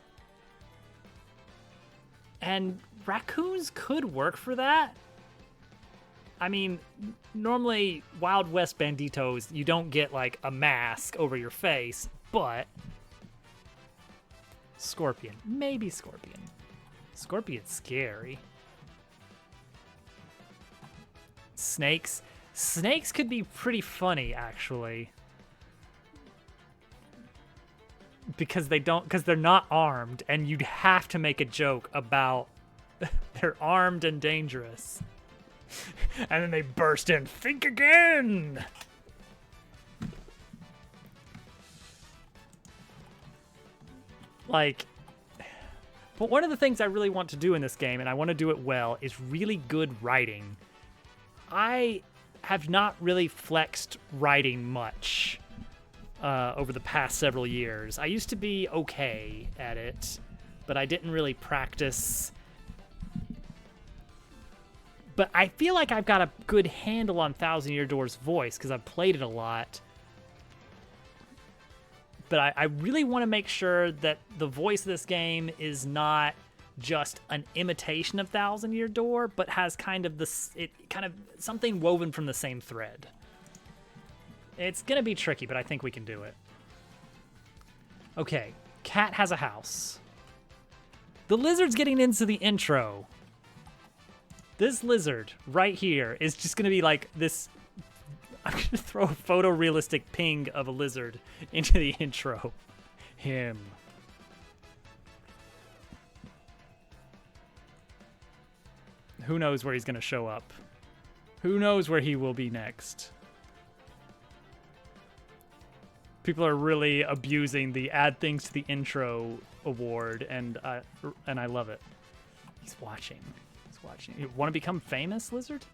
And raccoons could work for that. I mean, normally Wild West banditos, you don't get like a mask over your face, but Scorpion, maybe Scorpion. Scorpion's scary. Snakes. Snakes could be pretty funny, actually. Because they're not armed, and you'd have to make a joke about they're armed and dangerous. And then they burst in, think again! Like, but one of the things I really want to do in this game, and I want to do it well, is really good writing. I have not really flexed writing much over the past several years. I used to be okay at it, but I didn't really practice. But I feel like I've got a good handle on Thousand Year Door's voice because I've played it a lot. But I really want to make sure that the voice of this game is not just an imitation of Thousand Year Door, but has kind of something woven from the same thread. It's gonna be tricky, but I think we can do it. Okay, Cat has a house. The lizard's getting into the intro. This lizard right here is just gonna be like this. I'm gonna throw a photorealistic ping of a lizard into the intro. Him. Who knows where he's gonna show up? Who knows where he will be next? People are really abusing the add things to the intro award, and I love it. He's watching. He's watching. You want to become famous, lizard?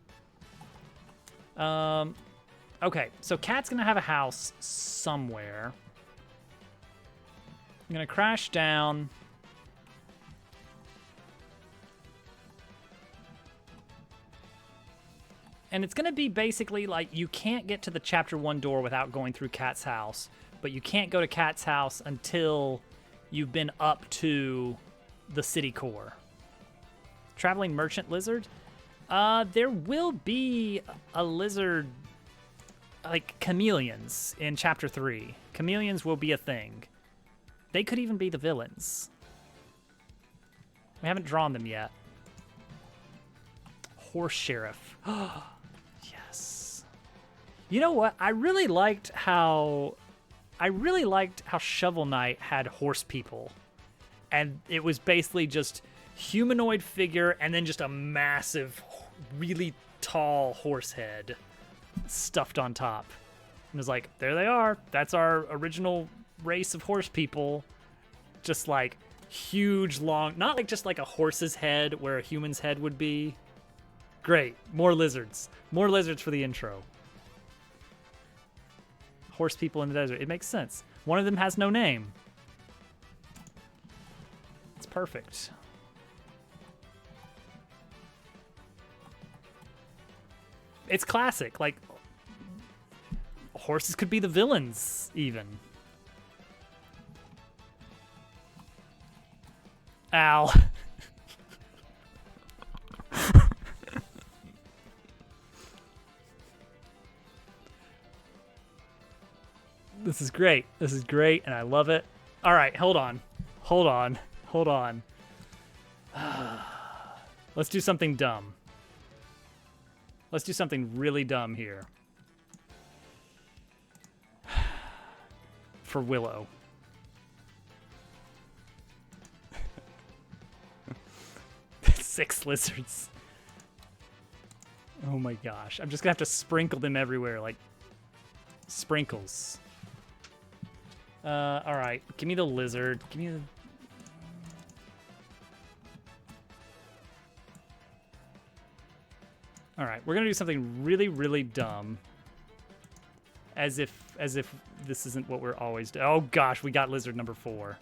Okay, so Cat's gonna have a house somewhere. I'm gonna crash down. And it's gonna be basically like you can't get to the chapter 1 door without going through Cat's house, but you can't go to Cat's house until you've been up to the city core. Traveling merchant lizard? There will be a lizard, like chameleons in chapter 3. Chameleons will be a thing. They could even be the villains. We haven't drawn them yet. Horse sheriff. Yes. You know what? I really liked how Shovel Knight had horse people. And it was basically just humanoid figure and then just a massive, really tall horse head stuffed on top. And it was like, there they are. That's our original race of horse people. Just like huge, long, not like just like a horse's head where a human's head would be. Great. More lizards. More lizards for the intro. Horse people in the desert. It makes sense. One of them has no name. It's perfect. It's classic. Like, horses could be the villains, even. Ow. This is great. This is great, and I love it. All right, hold on. Hold on. Hold on. Let's do something dumb. Let's do something really dumb here. For Willow. Six lizards. Oh my gosh. I'm just gonna have to sprinkle them everywhere, like sprinkles. All right. Give me the lizard. Give me the... All right. We're gonna do something really, really dumb. As if this isn't what we're always doing. Oh gosh, we got lizard number 4.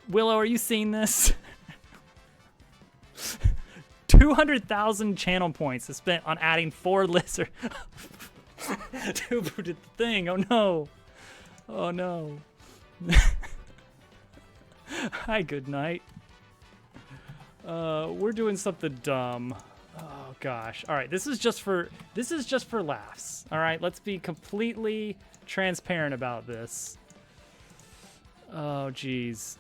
Willow, are you seeing this? 200,000 channel points is spent on adding 4 lizard. Who did the thing? Oh no. Oh no. Hi, good night. We're doing something dumb. Oh gosh. All right, this is just for laughs. All right, let's be completely transparent about this. Oh geez.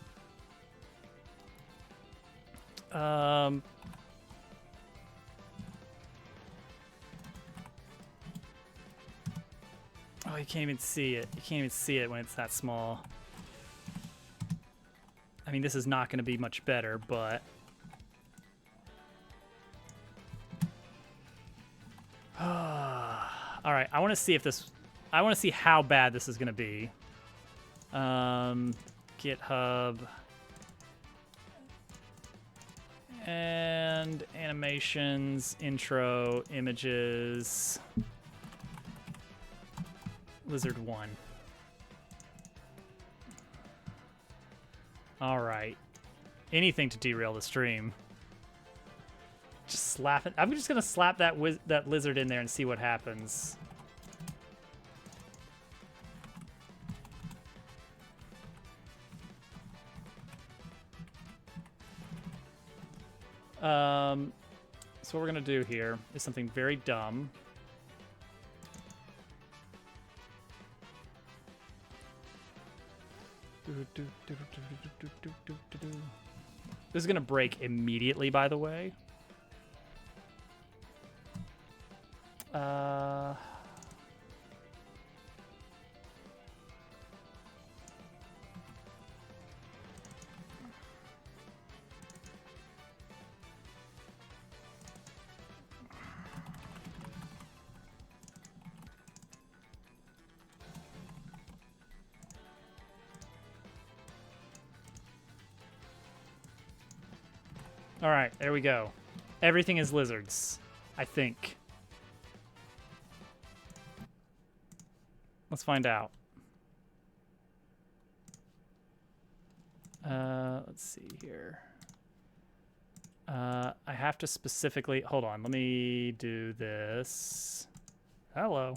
Oh, you can't even see it. You can't even see it when it's that small. I mean, this is not going to be much better, but... All right, I want to see if this... I want to see how bad this is going to be. GitHub... And animations, intro, images... Lizard 1. All right. anything to derail the stream. Just slap it. I'm just gonna slap that that lizard in there and see what happens. So what we're gonna do here is something very dumb. This is gonna break immediately, by the way. All right, there we go. Everything is lizards, I think. Let's find out. Let's see here. I have to specifically, hold on, let me do this. Hello.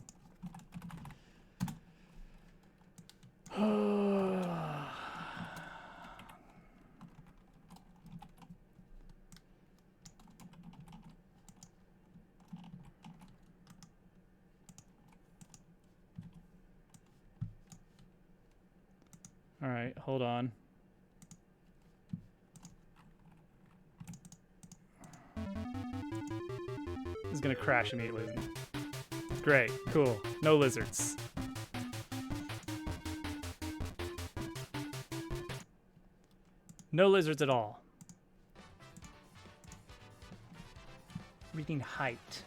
All right, hold on. This is gonna crash immediately. Great, cool. No lizards. No lizards at all. Reading height.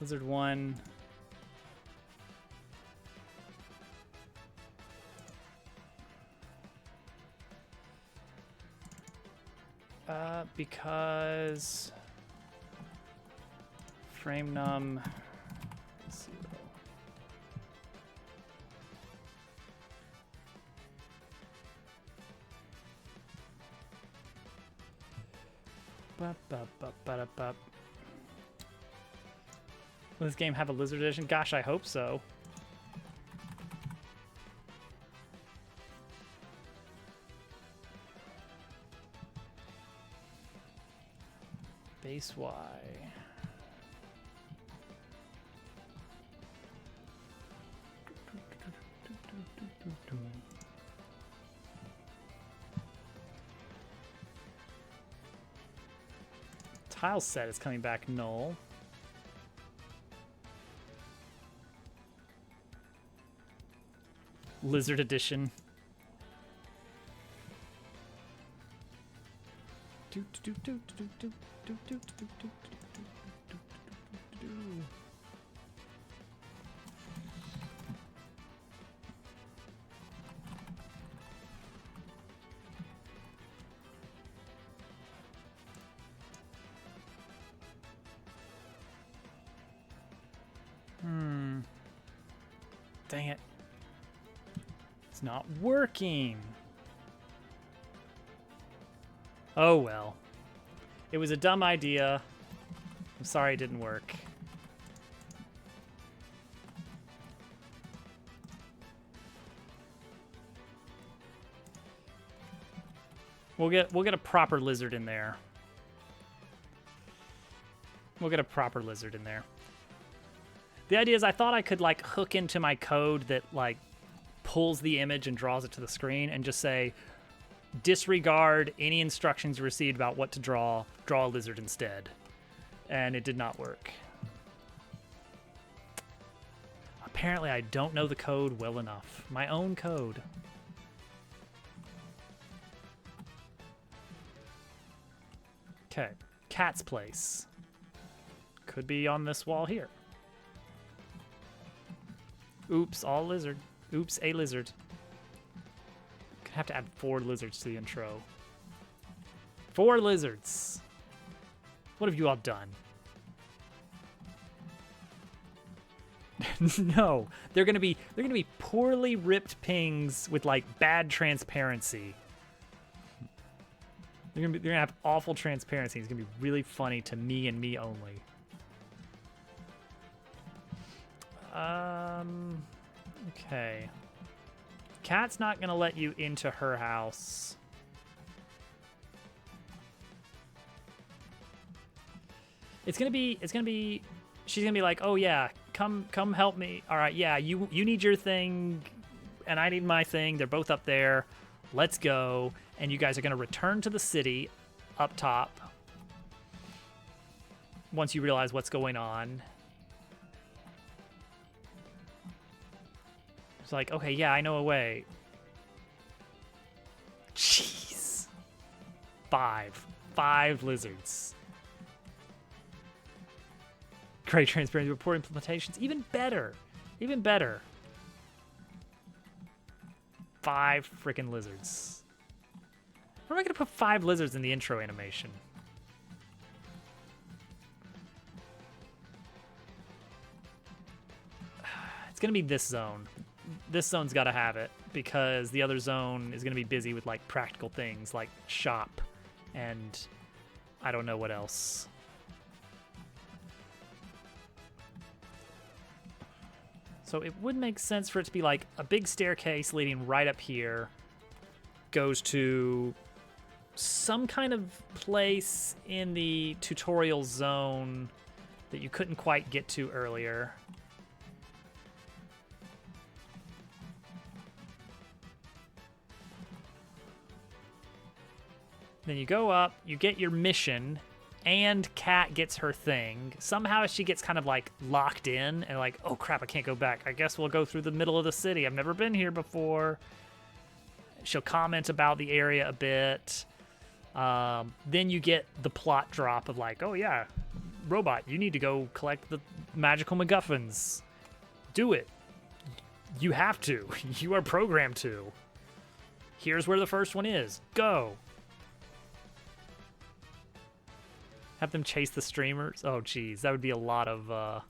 Lizard 1. Because frame num 0. Will this game have a lizard edition? Gosh, I hope so. Base Y. Tile set is coming back null. Lizard edition. Dang it. It's not working. Oh well. It was a dumb idea. I'm sorry it didn't work. We'll get a proper lizard in there. We'll get a proper lizard in there. The idea is I thought I could like hook into my code that like pulls the image and draws it to the screen and just say disregard any instructions received about what to draw a lizard instead. And it did not work. Apparently I don't know the code well enough. My own code. Okay, cat's place. Could be on this wall here. Oops, all lizard. Oops, a lizard. Gonna have to add 4 lizards to the intro. 4 lizards. What have you all done? No, they're gonna be poorly ripped pings with like bad transparency. They're gonna have awful transparency. It's gonna be really funny to me and me only. Okay. Cat's not gonna let you into her house. She's gonna be like, oh yeah, come help me. All right, yeah, you need your thing, and I need my thing. They're both up there. Let's go. And you guys are gonna return to the city up top once you realize what's going on. It's like, okay, yeah, I know a way. Jeez. 5 lizards. Great transparency report implementations. Even better. 5 freaking lizards. Where am I going to put 5 lizards in the intro animation? It's going to be this zone. This zone's got to have it because the other zone is going to be busy with like practical things like shop and I don't know what else. So it would make sense for it to be like a big staircase leading right up here, goes to some kind of place in the tutorial zone that you couldn't quite get to earlier. Then you go up, you get your mission, and Cat gets her thing. Somehow she gets kind of like locked in and like, oh crap, I can't go back. I guess we'll go through the middle of the city. I've never been here before. She'll comment about the area a bit. Then you get the plot drop of like, oh yeah, robot, you need to go collect the magical MacGuffins. Do it. You have to. You are programmed to. Here's where the first one is. Go. Have them chase the streamers? Oh, geez. That would be a lot of,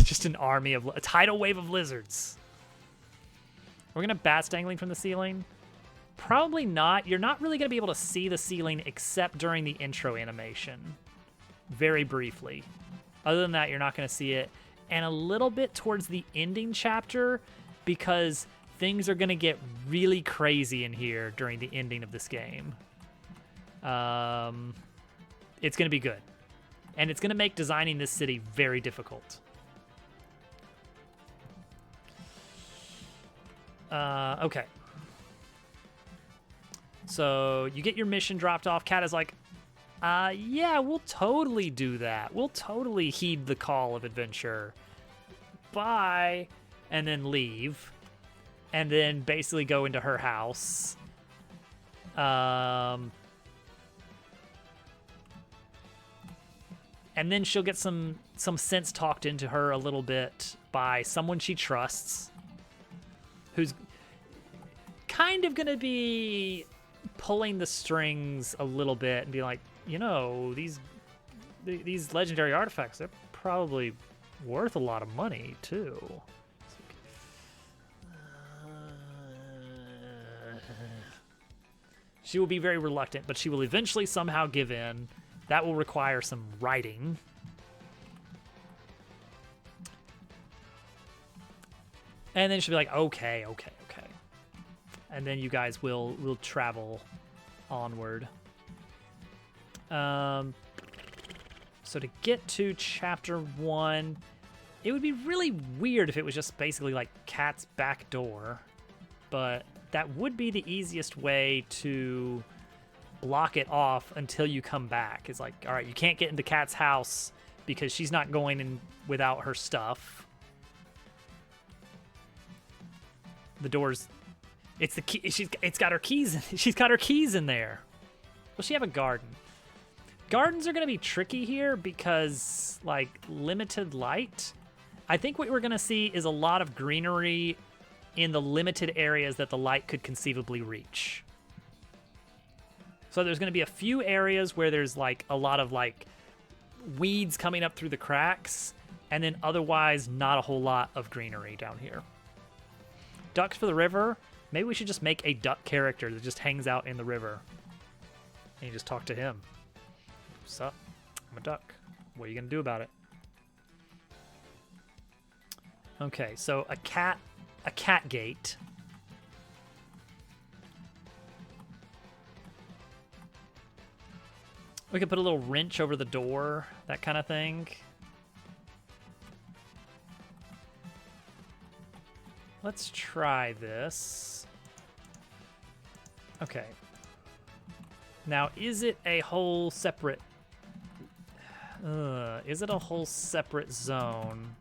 just an army of... a tidal wave of lizards. We're going to bats dangling from the ceiling? Probably not. You're not really going to be able to see the ceiling except during the intro animation. Very briefly. Other than that, you're not going to see it. And a little bit towards the ending chapter because things are going to get really crazy in here during the ending of this game. It's going to be good. And it's going to make designing this city very difficult. Okay. So you get your mission dropped off. Cat is like, yeah, we'll totally do that. We'll totally heed the call of adventure. Bye. And then leave. And then basically go into her house. And then she'll get some sense talked into her a little bit by someone she trusts, who's kind of going to be pulling the strings a little bit and be like, you know, these legendary artifacts, they're probably worth a lot of money, too. She will be very reluctant, but she will eventually somehow give in. That will require some writing. And then she'll be like, okay. And then you guys will travel onward. So to get to chapter 1, it would be really weird if it was just basically like Cat's back door. But that would be the easiest way to block it off until you come back. It's like, all right, you can't get into Cat's house because she's not going in without her stuff. The door's, it's the key. It's got her keys. She's got her keys in there. Will she have a garden? Gardens are going to be tricky here because like limited light. I think what we're going to see is a lot of greenery in the limited areas that the light could conceivably reach. So there's going to be a few areas where there's like a lot of like weeds coming up through the cracks, and then otherwise not a whole lot of greenery down here. Ducks for the river. Maybe we should just make a duck character that just hangs out in the river. And you just talk to him. What's up? I'm a duck. What are you going to do about it? Okay, so a cat gate. We could put a little wrench over the door, that kind of thing. Let's try this. Okay. Now, is it a whole separate... is it a whole separate zone?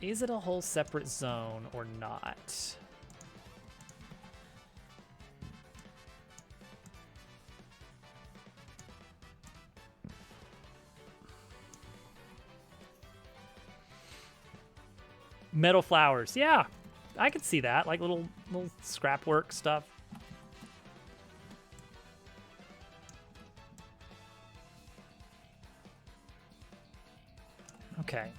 Is it a whole separate zone or not? Metal flowers. Yeah, I could see that. Like little scrap work stuff. Okay.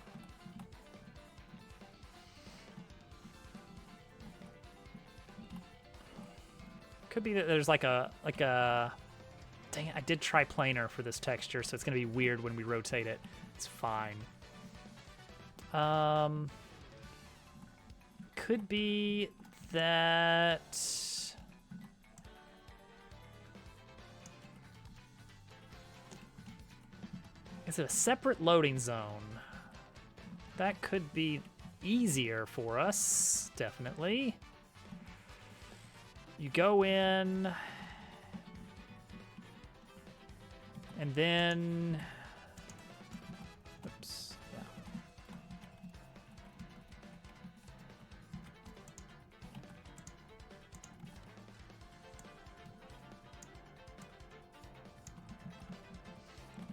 Could be that there's like a dang it, I did try planar for this texture, so it's gonna be weird when we rotate it. It's fine. Could be that is it a separate loading zone? That could be easier for us, definitely. You go in, and then, oops, yeah.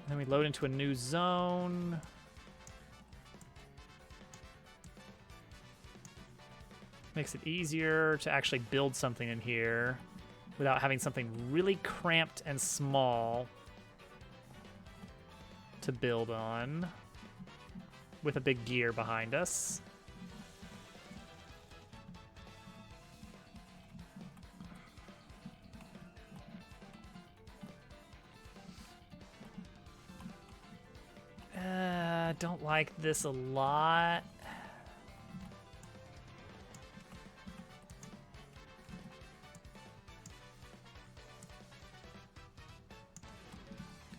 Then we load into a new zone. Makes it easier to actually build something in here without having something really cramped and small to build on with a big gear behind us. Don't like this a lot.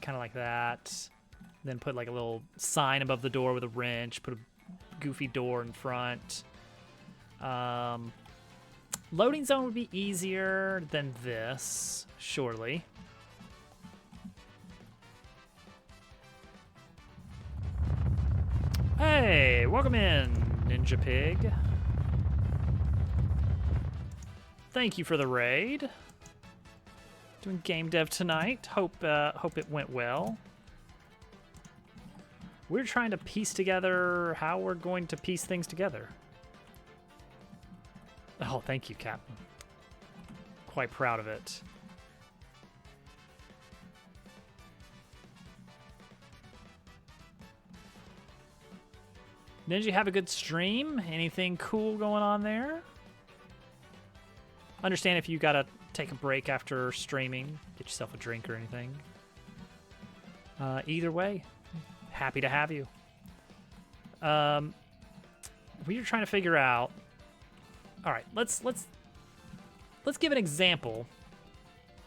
Kind of like that. Then put like a little sign above the door with a wrench. Put a goofy door in front. Loading zone would be easier than this, surely. Hey, welcome in, Ninja Pig. Thank you for the raid. Doing game dev tonight. Hope it went well. We're trying to piece together how we're going to piece things together. Oh, thank you, Captain. Quite proud of it. Did you have a good stream? Anything cool going on there? Understand if you gotta take a break after streaming, get yourself a drink or anything. Either way, happy to have you. We are trying to figure out. All right, let's give an example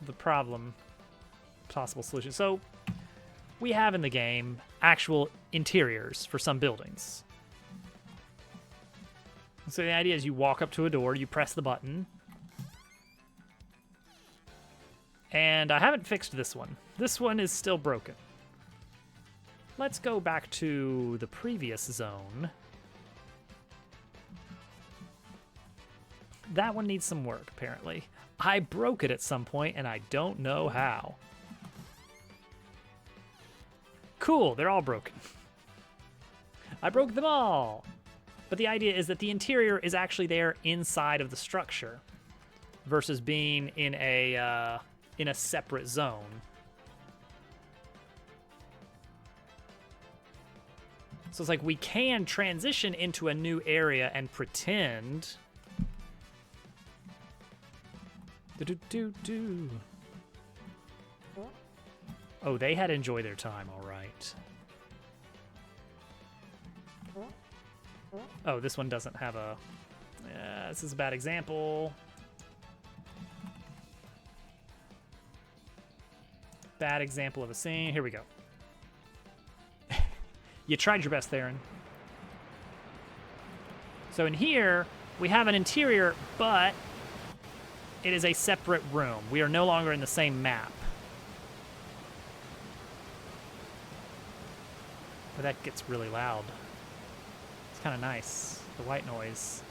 of the problem, possible solution. So we have in the game actual interiors for some buildings. So the idea is you walk up to a door, you press the button. And I haven't fixed this one. This one is still broken. Let's go back to the previous zone. That one needs some work, apparently. I broke it at some point, and I don't know how. Cool, they're all broken. I broke them all. But the idea is that the interior is actually there inside of the structure versus being in a separate zone. So it's like we can transition into a new area and pretend. Do-do-do-do. Oh, they had enjoyed their time, all right. Oh, this one doesn't have a... this is a bad example. Bad example of a scene. Here we go. You tried your best, Theron. So in here, we have an interior, but it is a separate room. We are no longer in the same map. But that gets really loud. It's kind of nice, the white noise.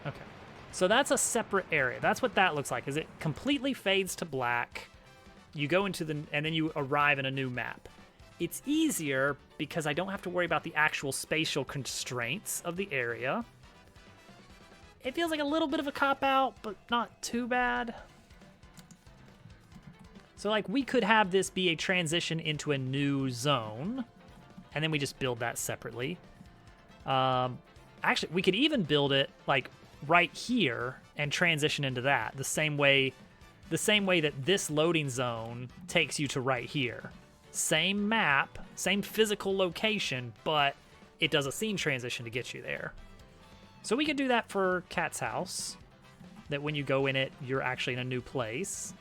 Okay. So that's a separate area. That's what that looks like, is it completely fades to black. You go into the, and then you arrive in a new map. It's easier because I don't have to worry about the actual spatial constraints of the area. It feels like a little bit of a cop-out, but not too bad. So, like, we could have this be a transition into a new zone, and then we just build that separately. Actually, we could even build it, like, right here and transition into that, the same way that this loading zone takes you to right here. Same map, same physical location, but it does a scene transition to get you there. So we could do that for Cat's house, that when you go in it, you're actually in a new place.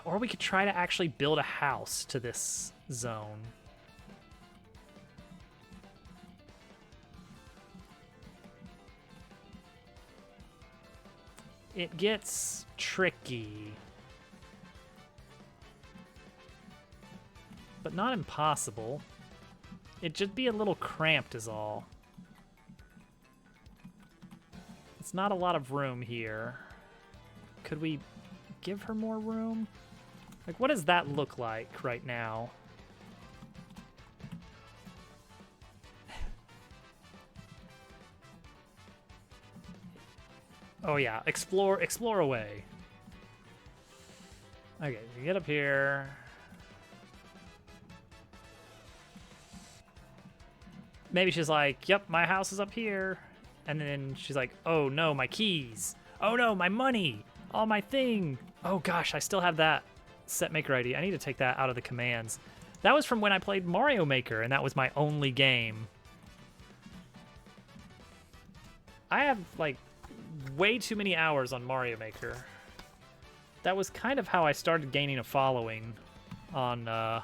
Or we could try to actually build a house to this zone. It gets tricky. But not impossible. It'd just be a little cramped is all. It's not a lot of room here. Could we give her more room? Like, what does that look like right now? Oh yeah, explore away. Okay, you get up here. Maybe she's like, yep, my house is up here. And then she's like, oh no, my keys. Oh no, my money. Oh, my thing. Oh gosh, I still have that set maker ID. I need to take that out of the commands. That was from when I played Mario Maker, and that was my only game. I have, like, way too many hours on Mario Maker. That was kind of how I started gaining a following on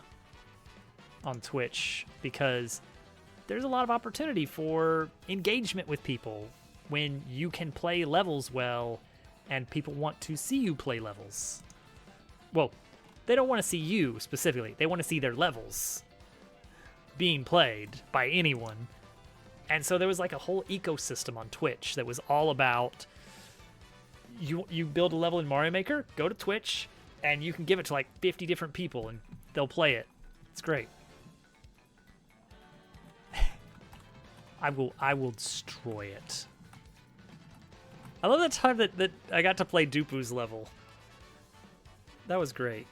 Twitch, because there's a lot of opportunity for engagement with people when you can play levels well and people want to see you play levels. Well, they don't want to see you specifically. They want to see their levels being played by anyone. And so there was like a whole ecosystem on Twitch that was all about you build a level in Mario Maker, go to Twitch, and you can give it to like 50 different people and they'll play it. It's great. I will destroy it. I love the time that I got to play Dupu's level. That was great.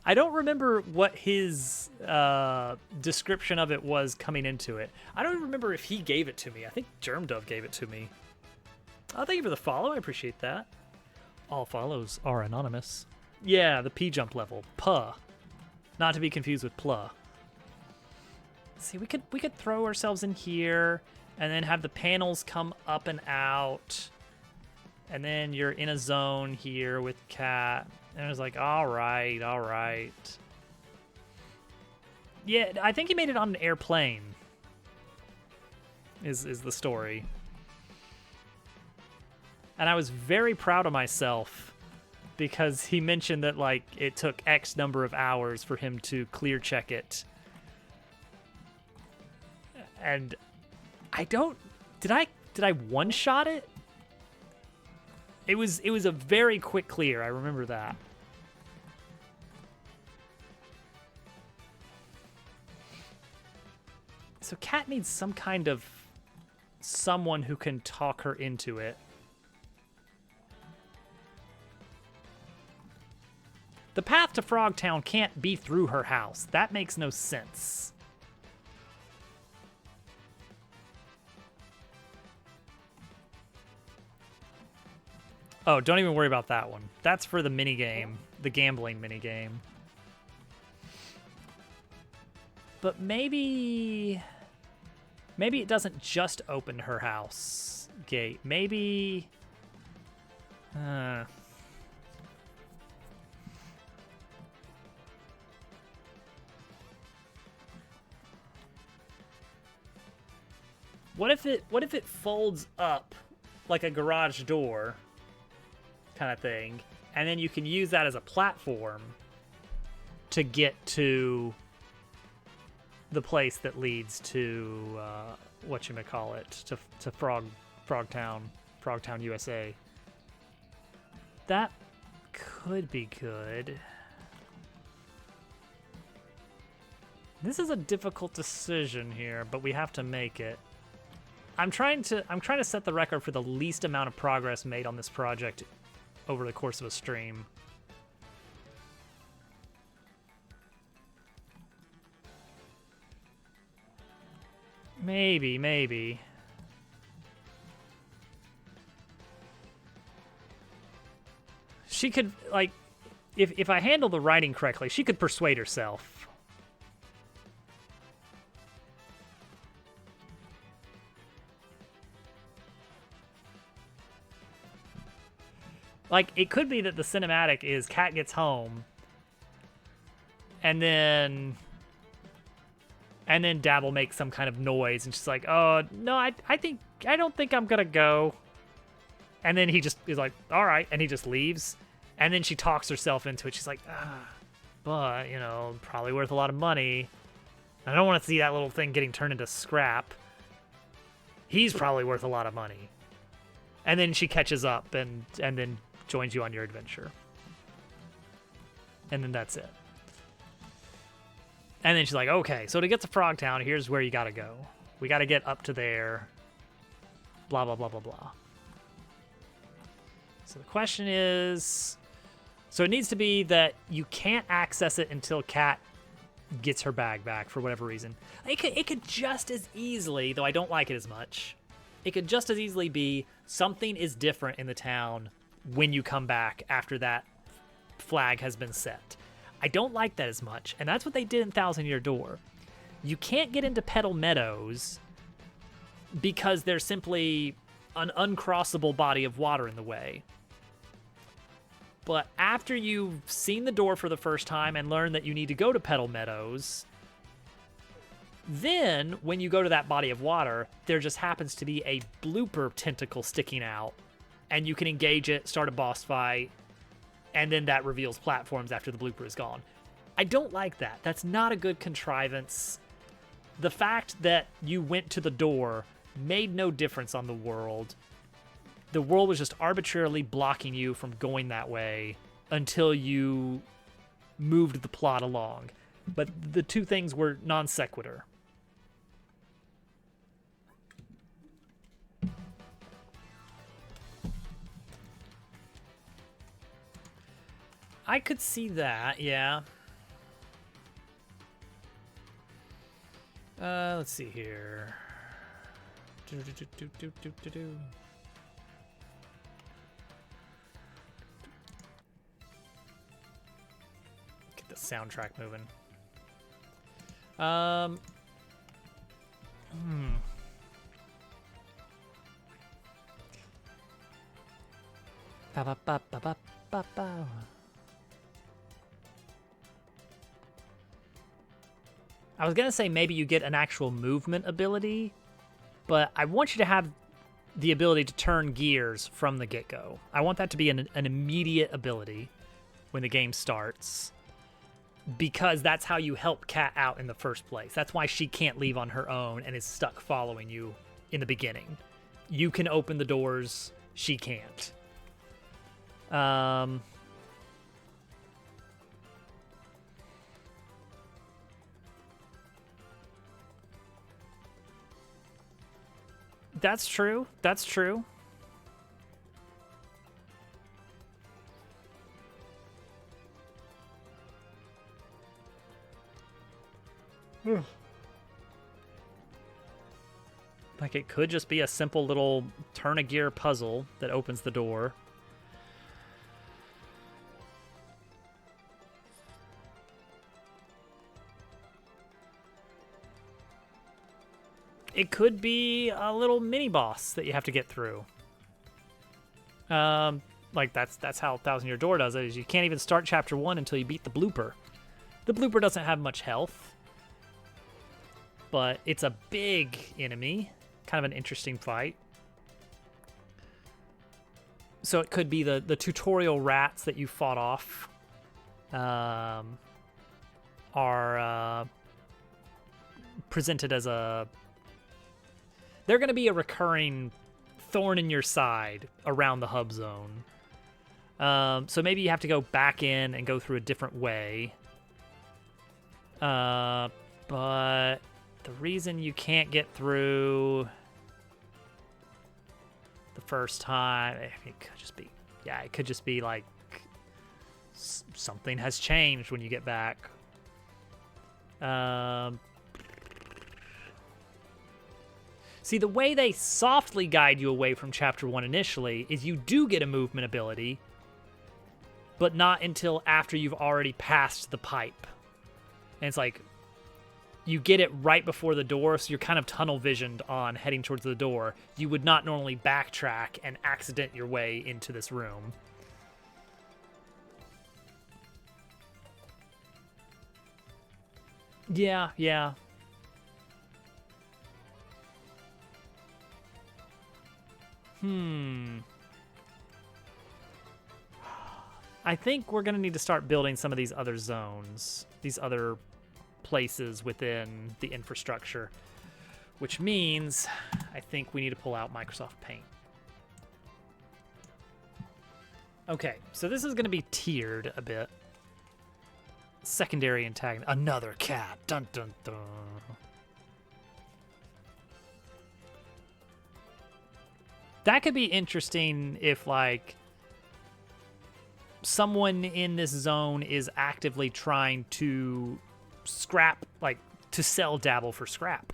I don't remember what his description of it was coming into it. I don't even remember if he gave it to me. I think Germdove gave it to me. Oh, thank you for the follow. I appreciate that. All follows are anonymous. Yeah, the P-jump level. Puh. Not to be confused with Pluh. See, we could throw ourselves in here and then have the panels come up and out. And then you're in a zone here with Cat. And it was like, all right. Yeah, I think he made it on an airplane. Is the story. And I was very proud of myself because he mentioned that like it took X number of hours for him to clear check it. And I don't did I one-shot it? It was a very quick clear. I remember that. So Kat needs some kind of someone who can talk her into it. The path to Frogtown can't be through her house. That makes no sense. Oh, don't even worry about that one. That's for the minigame, the gambling minigame. But maybe it doesn't just open her house gate. Maybe... What if it folds up like a garage door kind of thing, and then you can use that as a platform to get to the place that leads to whatchamacallit, to Frogtown, USA. That could be good. This is a difficult decision here, but we have to make it. I'm trying to set the record for the least amount of progress made on this project over the course of a stream. Maybe. She could, like, if I handle the writing correctly, she could persuade herself. Like, it could be that the cinematic is Cat gets home, and then Dabble makes some kind of noise, and she's like, "Oh no, I don't think I'm gonna go." And then he just is like, "All right," and he just leaves. And then she talks herself into it. She's like, but you know, probably worth a lot of money. I don't want to see that little thing getting turned into scrap. He's probably worth a lot of money. And then she catches up and then joins you on your adventure. And then that's it. And then she's like, okay, so to get to Frogtown, here's where you gotta go. We gotta get up to there. Blah, blah, blah, blah, blah. So the question is... So it needs to be that you can't access it until Cat gets her bag back for whatever reason. It could just as easily, though I don't like it as much, it could just as easily be something is different in the town when you come back after that flag has been set. I don't like that as much, and that's what they did in Thousand Year Door. You can't get into Petal Meadows because there's simply an uncrossable body of water in the way. But after you've seen the door for the first time and learned that you need to go to Petal Meadows, then when you go to that body of water, there just happens to be a blooper tentacle sticking out, and you can engage it, start a boss fight, and then that reveals platforms after the blooper is gone. I don't like that. That's not a good contrivance. The fact that you went to the door made no difference on the world. The world was just arbitrarily blocking you from going that way until you moved the plot along. But the two things were non sequitur. I could see that, yeah. Let's see here. Get the soundtrack moving. Ba ba ba ba ba ba ba. I was gonna say maybe you get an actual movement ability, but I want you to have the ability to turn gears from the get-go. I want that to be an immediate ability when the game starts, because that's how you help Cat out in the first place. That's why she can't leave on her own and is stuck following you in the beginning. You can open the doors, she can't. That's true. That's true. Like, it could just be a simple little turn a gear puzzle that opens the door. It could be a little mini boss that you have to get through. Like that's how Thousand Year Door does it. Is you can't even start chapter 1 until you beat the blooper. The blooper doesn't have much health, but it's a big enemy, kind of an interesting fight. So it could be the tutorial rats that you fought off are presented as a... They're going to be a recurring thorn in your side around the hub zone. So maybe you have to go back in and go through a different way. But the reason you can't get through the first time, it could just be, it could just be like something has changed when you get back. See, the way they softly guide you away from Chapter 1 initially is you do get a movement ability, but not until after you've already passed the pipe. And it's like, you get it right before the door, so you're kind of tunnel visioned on heading towards the door. You would not normally backtrack and accident your way into this room. Yeah. I think we're going to need to start building some of these other zones, these other places within the infrastructure, which means I think we need to pull out Microsoft Paint. Okay, so this is going to be tiered a bit. Secondary antagonist, another cat. Dun dun dun. That could be interesting if, like, someone in this zone is actively trying to scrap, like, to sell Dabble for scrap.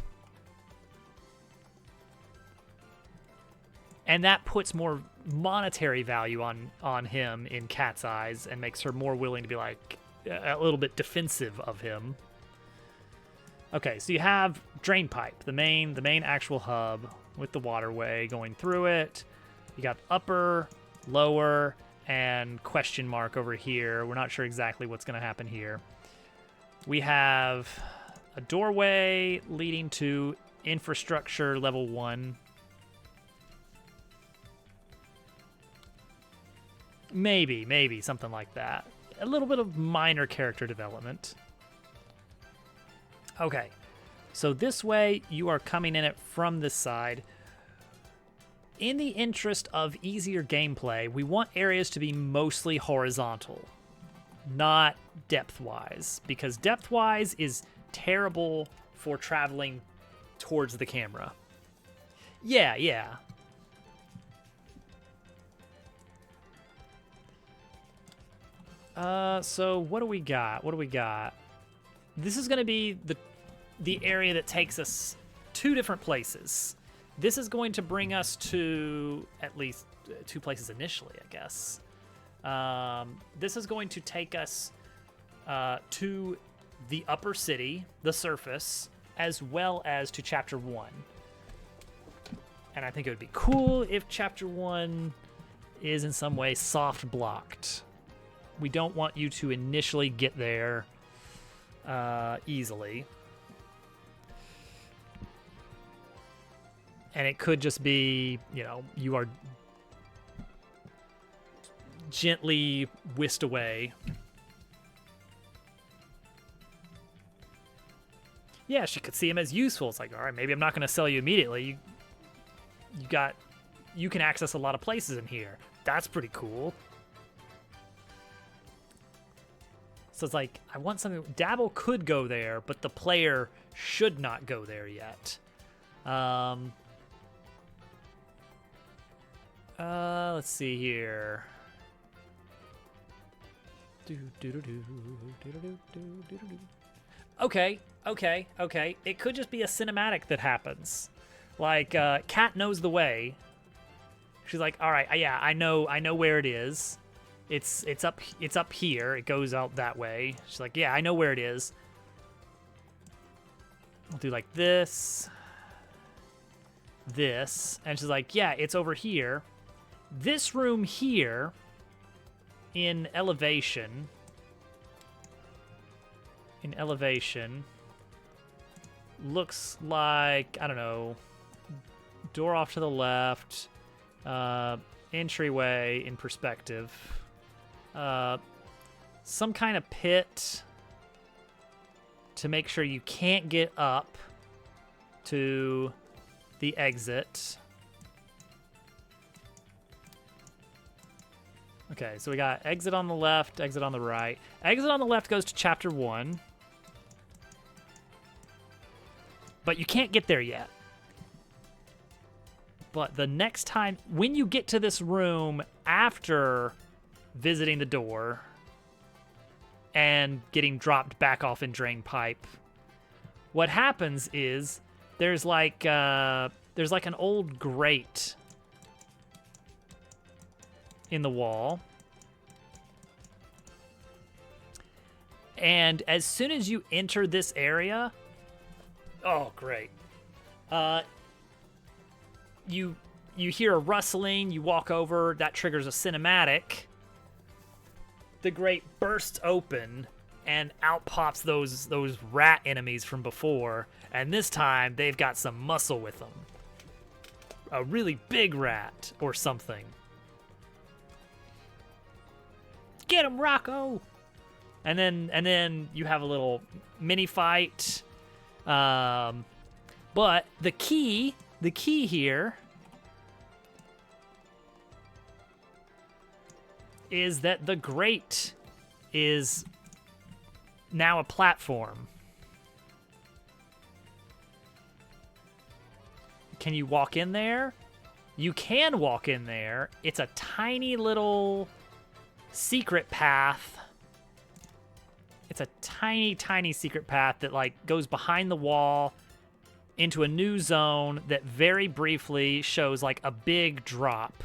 And that puts more monetary value on him in Cat's eyes and makes her more willing to be, like, a little bit defensive of him. Okay, so you have Drain Pipe, the main actual hub with the waterway going through it. You got upper, lower, and question mark over here. We're not sure exactly what's going to happen here. We have a doorway leading to infrastructure level 1. Maybe something like that. A little bit of minor character development. Okay, so this way you are coming in it from this side. In the interest of easier gameplay, we want areas to be mostly horizontal, not depth-wise, because depth-wise is terrible for traveling towards the camera. Yeah. So what do we got? This is going to be the area that takes us 2 different places. This is going to bring us to at least 2 places initially, I guess. This is going to take us to the upper city, the surface, as well as to Chapter 1. And I think it would be cool if Chapter 1 is in some way soft blocked. We don't want you to initially get there easily. And it could just be, you are gently whisked away. Yeah, she could see him as useful. It's like, all right, maybe I'm not going to sell you immediately. You can access a lot of places in here. That's pretty cool. So it's like, I want something. Dabble could go there, but the player should not go there yet. Let's see here. Okay, okay. It could just be a cinematic that happens. Like, Kat knows the way. She's like, all right, yeah, I know where it is. It's up here. It goes out that way. She's like, yeah, I know where it is. I'll do like this, and she's like, yeah, it's over here. This room here in elevation. Looks like, I don't know, door off to the left, entryway in perspective, some kind of pit to make sure you can't get up to the exit. Okay, so we got exit on the left, exit on the right. Exit on the left goes to chapter 1. But you can't get there yet. But the next time, when you get to this room after visiting the door and getting dropped back off in drain pipe, what happens is there's like an old grate in the wall. And as soon as you enter this area, oh, great. You hear a rustling, you walk over, that triggers a cinematic. The grate bursts open, and out pops those rat enemies from before, and this time they've got some muscle with them. A really big rat or something. Get him, Rocco! And then you have a little mini fight. But the key here is that the grate is now a platform. Can you walk in there? You can walk in there. It's a tiny little secret path. It's a tiny, tiny secret path that like goes behind the wall into a new zone that very briefly shows like a big drop.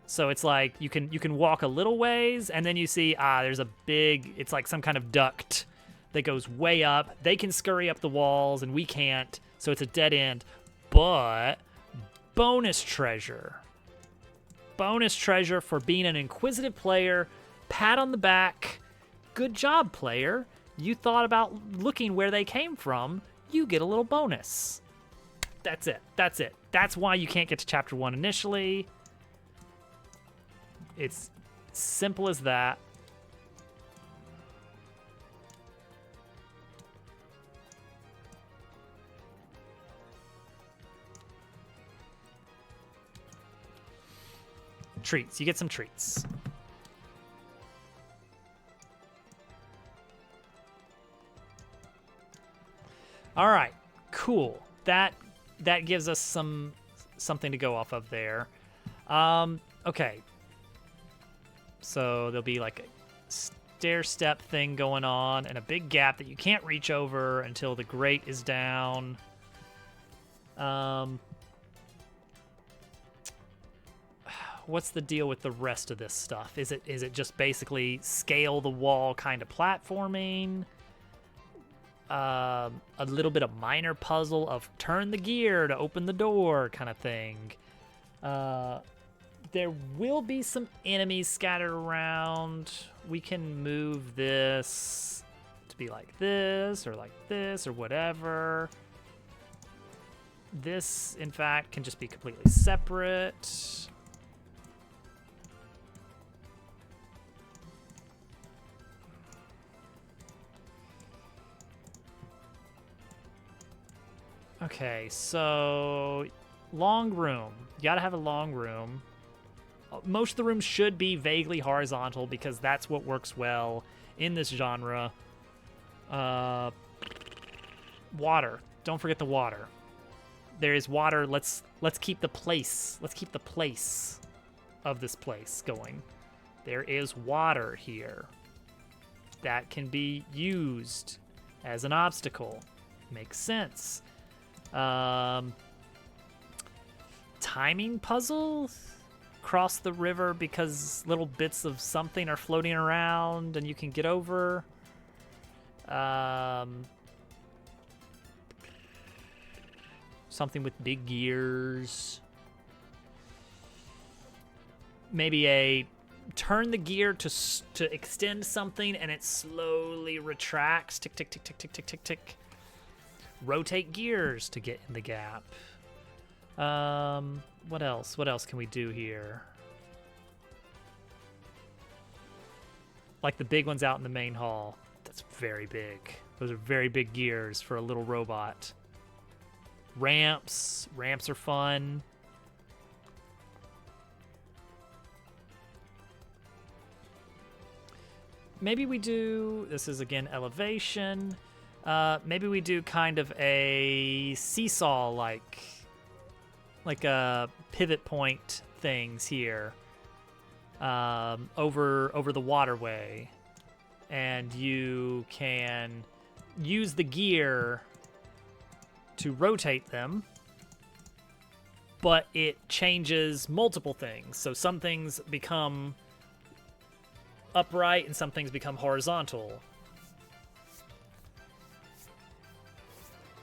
So it's like you can walk a little ways and then you see there's a big, it's like some kind of duct that goes way up. They can scurry up the walls and we can't, so it's a dead end. But bonus treasure. Bonus treasure for being an inquisitive player. Pat on the back. Good job, player. You thought about looking where they came from. You get a little bonus. That's it. That's why you can't get to chapter 1 initially. It's simple as that. Treats. You get some treats. All right, cool. That gives us something to go off of there. Okay. So there'll be like a stair step thing going on and a big gap that you can't reach over until the grate is down. What's the deal with the rest of this stuff? Is it just basically scale the wall kind of platforming? A little bit of minor puzzle of turn the gear to open the door kind of thing. There will be some enemies scattered around. We can move this to be like this or whatever. This, in fact, can just be completely separate. Okay, so long room. You gotta have a long room. Most of the rooms should be vaguely horizontal because that's what works well in this genre. Water. Don't forget the water. There is water. Let's keep the place. Let's keep the place of this place going. There is water here that can be used as an obstacle. Makes sense. Timing puzzle? Cross the river because little bits of something are floating around and you can get over. Something with big gears. Maybe a turn the gear to extend something and it slowly retracts. Tick, tick, tick, tick, tick, tick, tick, tick. Rotate gears to get in the gap. What else? What else can we do here? Like the big ones out in the main hall. That's very big. Those are very big gears for a little robot. Ramps. Ramps are fun. Maybe we do, this is again elevation. Maybe we do kind of a seesaw like a pivot point things here over the waterway, and you can use the gear to rotate them, but it changes multiple things. So some things become upright and some things become horizontal.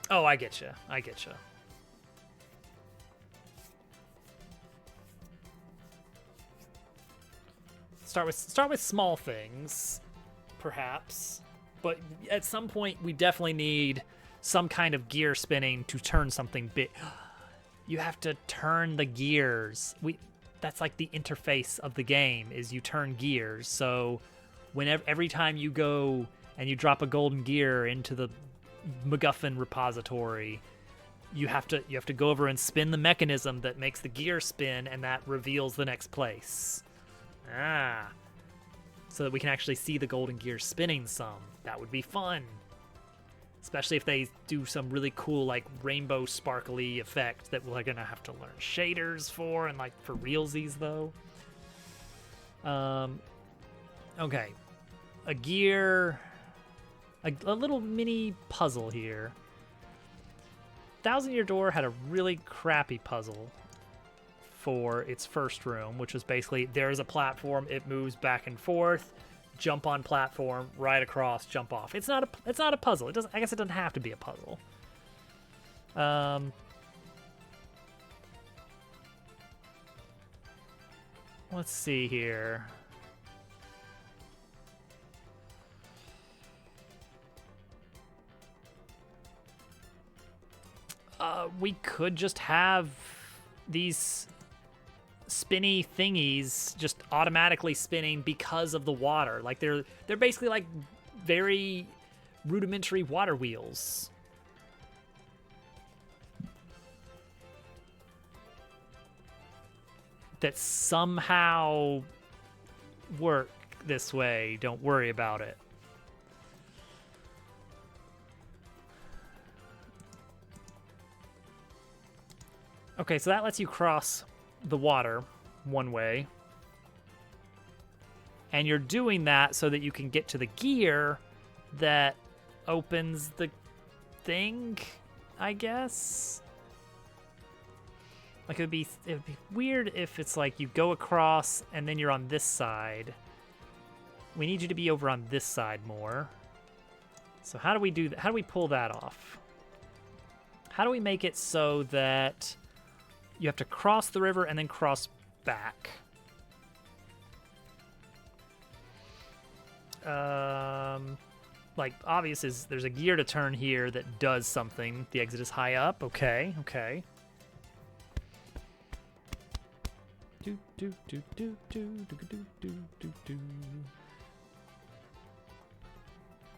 Oh, I get you. I get you. Start with small things, perhaps, but at some point we definitely need some kind of gear spinning to turn something big. You have to turn the gears. That's like the interface of the game is you turn gears. So every time you go and you drop a golden gear into the MacGuffin repository, you have to go over and spin the mechanism that makes the gear spin, and that reveals the next place. So that we can actually see the golden gear spinning some. That would be fun. Especially if they do some really cool, like, rainbow sparkly effect that we're gonna have to learn shaders for, and, like, for realsies, though. Okay. A gear... A little mini puzzle here. Thousand Year Door had a really crappy puzzle for its first room, which was basically there's a platform, it moves back and forth, jump on platform, right across, jump off. It's not a puzzle. It doesn't. I guess it doesn't have to be a puzzle. Let's see here. We could just have these spinny thingies just automatically spinning because of the water. Like they're basically like very rudimentary water wheels. That somehow work this way. Don't worry about it. Okay, so that lets you cross the water one way. And you're doing that so that you can get to the gear that opens the thing, I guess. Like it would be weird if it's like you go across and then you're on this side. We need you to be over on this side more. So how do we do that? How do we pull that off? How do we make it so that you have to cross the river and then cross back? Like, obvious is there's a gear to turn here that does something. The exit is high up. Okay, okay. Do do do do do do do do do do.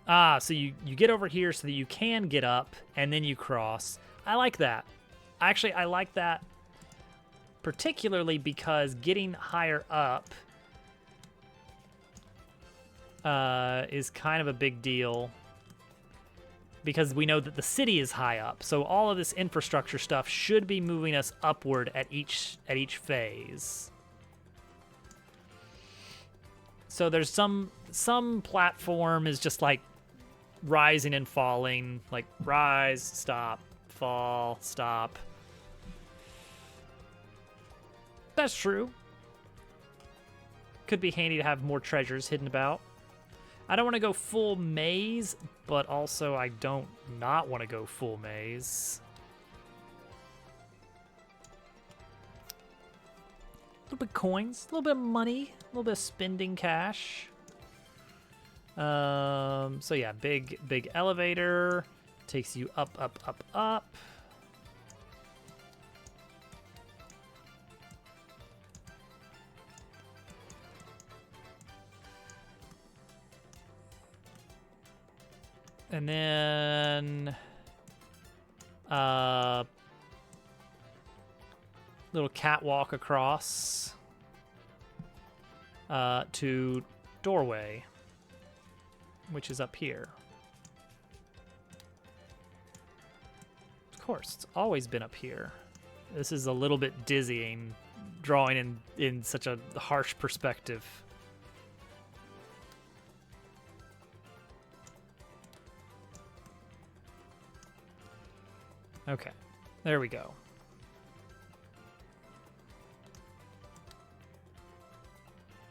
Ah, so you get over here so that you can get up and then you cross. I like that. Actually, I like that particularly because getting higher up is kind of a big deal because we know that the city is high up. So all of this infrastructure stuff should be moving us upward at each phase. So there's some platform is just like rising and falling, like rise, stop, fall, stop. That's true. Could be handy to have more treasures hidden about. I don't want to go full maze, but also I don't not want to go full maze. A little bit of coins, a little bit of money, a little bit of spending cash. So yeah, big elevator takes you up, up, up, up. And then little catwalk across to doorway, which is up here. Of course, it's always been up here. This is a little bit dizzying, drawing in such a harsh perspective. Okay, there we go.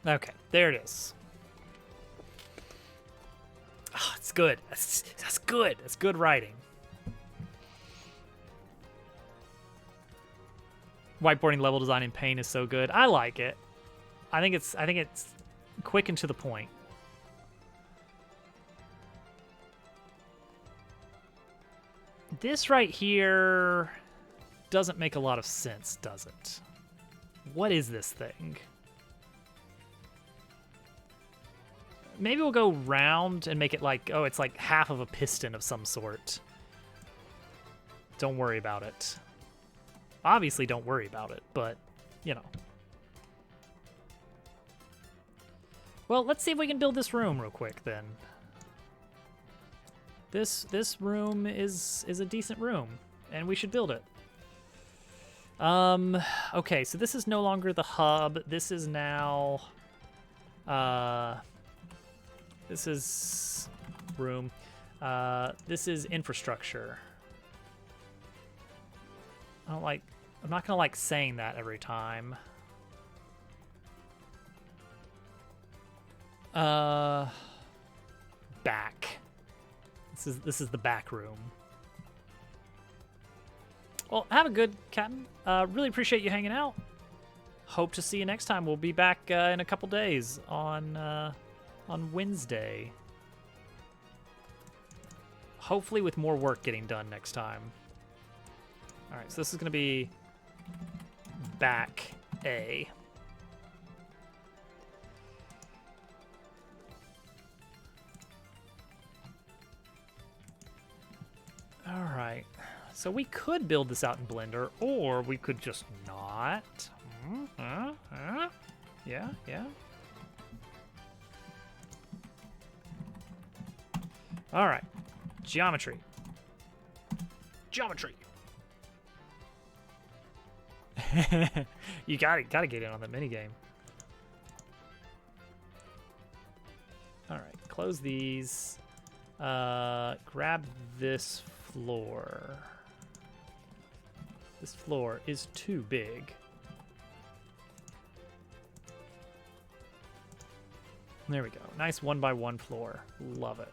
Okay, there it is. Oh, it's good. That's good. That's good writing. Whiteboarding level design in Paint is so good. I like it. I think it's quick and to the point. This right here doesn't make a lot of sense, does it? What is this thing? Maybe we'll go round and make it like, oh, it's like half of a piston of some sort. Don't worry about it. Obviously don't worry about it, but, you know. Well, let's see if we can build this room real quick then. This room is a decent room, and we should build it. Okay, so this is no longer the hub. This is now, this is room. This is infrastructure. I'm not gonna like saying that every time. Back. This is the back room. Well, have a good, Captain. Really appreciate you hanging out. Hope to see you next time. We'll be back in a couple days on Wednesday. Hopefully with more work getting done next time. All right, so this is gonna be back A. All right, so we could build this out in Blender, or we could just not. Yeah. All right, geometry. You gotta get in on the minigame. All right, close these. Grab this floor. This floor is too big. There we go. Nice 1x1 floor. Love it.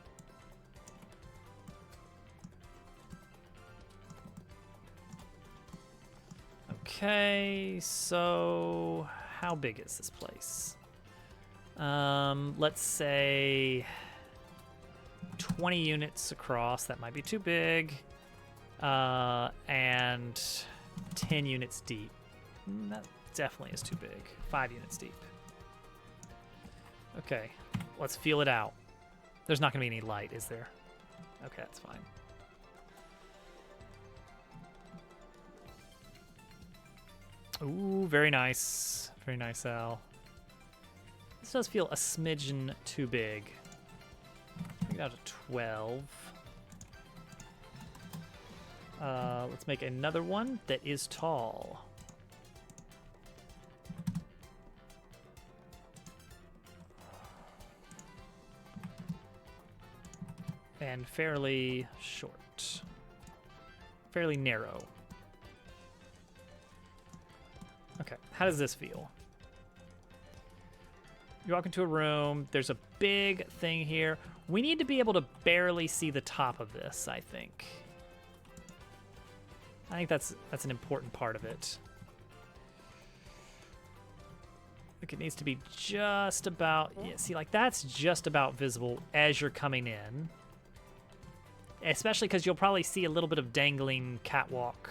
Okay, so how big is this place? Let's say 20 units across. That might be too big. And 10 units deep. That definitely is too big. 5 units deep. Okay, let's feel it out. There's not going to be any light, is there? Okay, that's fine. Ooh, very nice. Very nice, Al. This does feel a smidgen too big. Bring it out to 12. Let's make another one that is tall. and fairly short. Fairly narrow. Okay, how does this feel? You walk into a room, there's a big thing here. We need to be able to barely see the top of this, I think. I think that's an important part of it. Like it needs to be just about, yeah, see, like that's just about visible as you're coming in. Especially because you'll probably see a little bit of dangling catwalk,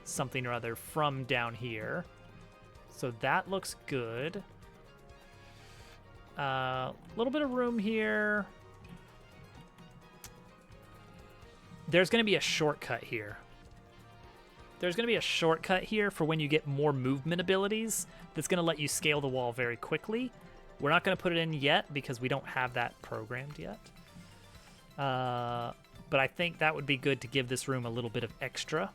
something or other from down here. So that looks good. A little bit of room here. There's going to be a shortcut here. There's going to be a shortcut here for when you get more movement abilities that's going to let you scale the wall very quickly. We're not going to put it in yet because we don't have that programmed yet. But I think that would be good to give this room a little bit of extra.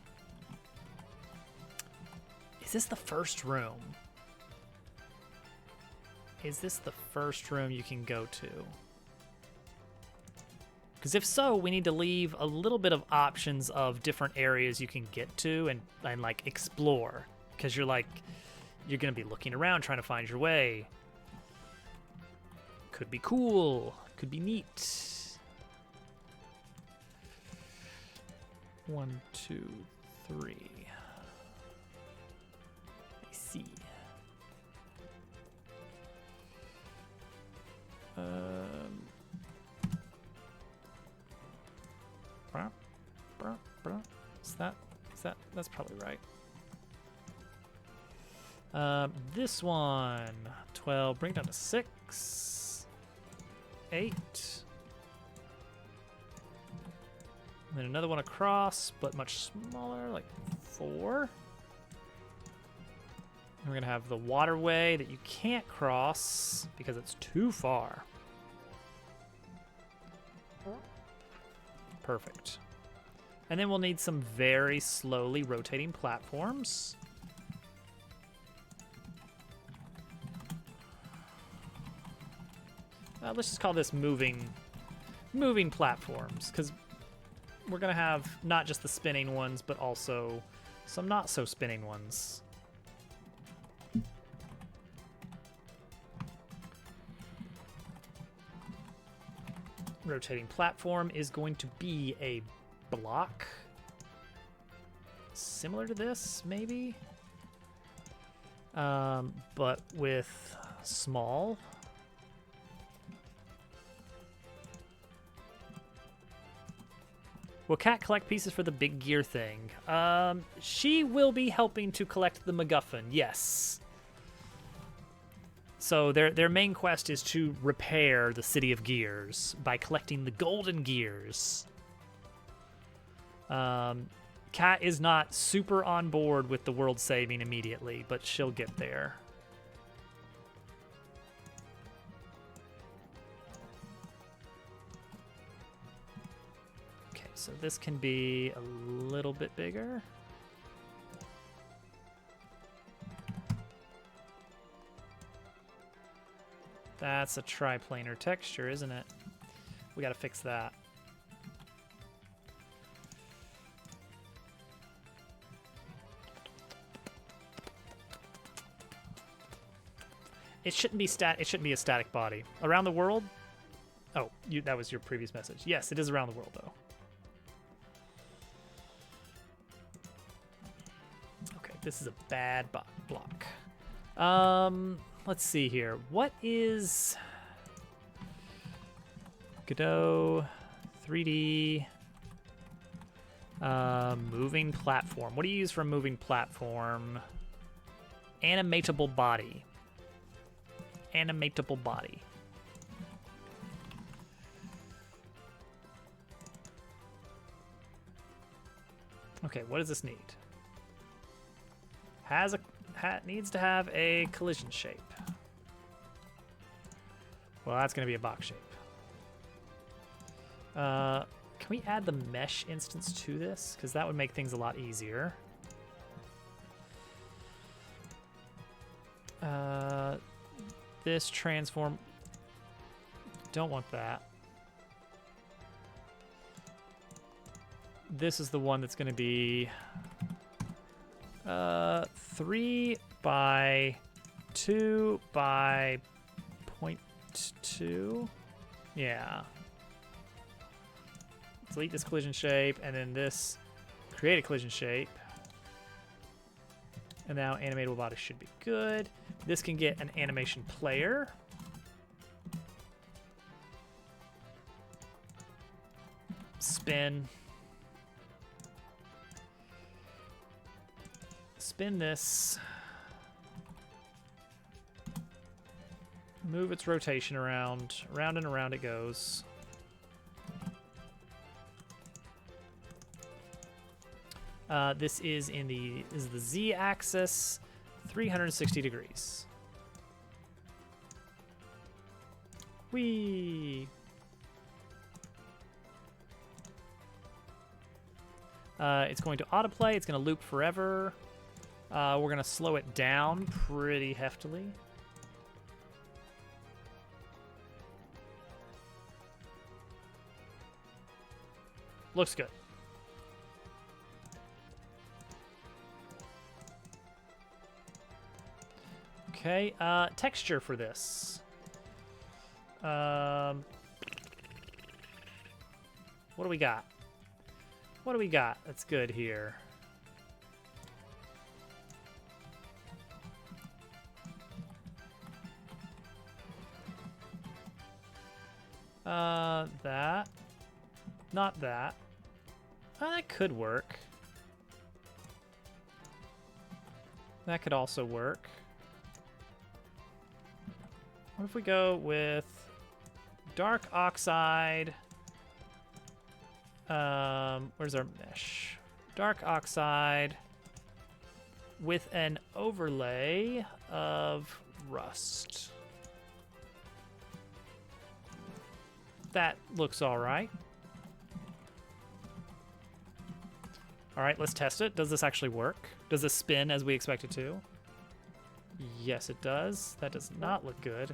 Is this the first room? Is this the first room you can go to? Because if so, we need to leave a little bit of options of different areas you can get to and like explore. Because you're going to be looking around trying to find your way. Could be cool. Could be neat. 1, 2, 3. I see. That's probably right. This one, 12, bring it down to 6, 8. And then another one across, but much smaller, like 4. And we're gonna have the waterway that you can't cross because it's too far. Perfect. And then we'll need some very slowly rotating platforms. Let's just call this moving platforms, because we're gonna have not just the spinning ones, but also some not so spinning ones. Rotating platform is going to be a block similar to this, maybe, but with small. Will Kat collect pieces for the big gear thing? She will be helping to collect the MacGuffin, yes. So their main quest is to repair the City of Gears by collecting the golden gears. Kat is not super on board with the world saving immediately, but she'll get there. Okay, so this can be a little bit bigger. That's a triplanar texture, isn't it? We gotta fix that. It shouldn't be it shouldn't be a static body. Around the world? Oh, that was your previous message. Yes, it is around the world though. Okay, this is a bad block. Let's see here. What is Godot 3D moving platform? What do you use for a moving platform? Animatable body. Animatable body. Okay, what does this need? Needs to have a collision shape. Well, that's going to be a box shape. Can we add the mesh instance to this? Because that would make things a lot easier. This transform. Don't want that. this is the one that's going to be 3 by 2 by 0.2. Yeah. Delete this collision shape, and then this create a collision shape. And now animatable body should be good. This can get an animation player. Spin. Spin this. Move its rotation around. Round and around it goes. This is in the Z-axis, 360 degrees. Whee! It's going to autoplay. It's going to loop forever. We're going to slow it down pretty heftily. Looks good. Okay, texture for this. What do we got? What do we got that's good here? That. Not that. That could work. That could also work. What if we go with dark oxide? Where's our mesh? Dark oxide with an overlay of rust. That looks all right. All right, let's test it. Does this actually work? Does this spin as we expect it to? Yes, it does. That does not look good.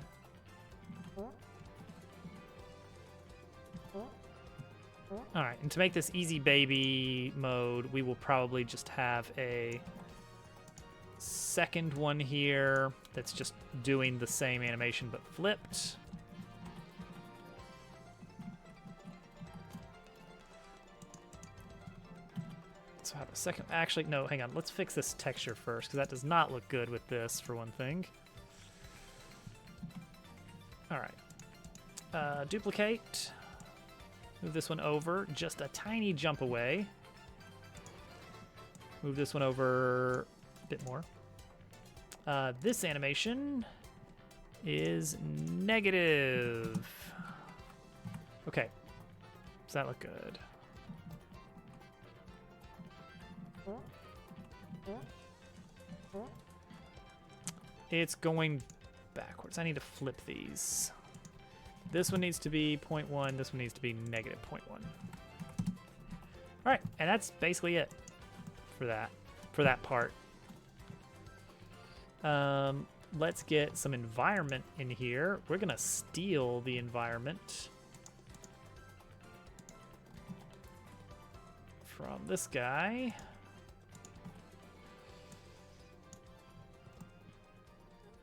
All right, and to make this easy baby mode, we will probably just have a second one here that's just doing the same animation but flipped. So have a second. Actually, no, hang on. Let's fix this texture first, because that does not look good with this, for one thing. All right. Duplicate. Move this one over just a tiny jump away. Move this one over a bit more. This animation is negative. Okay. Does that look good? It's going backwards. I need to flip these. This one needs to be 0.1. This one needs to be negative 0.1. All right, and that's basically it for that part. Let's get some environment in here. We're gonna steal the environment from this guy.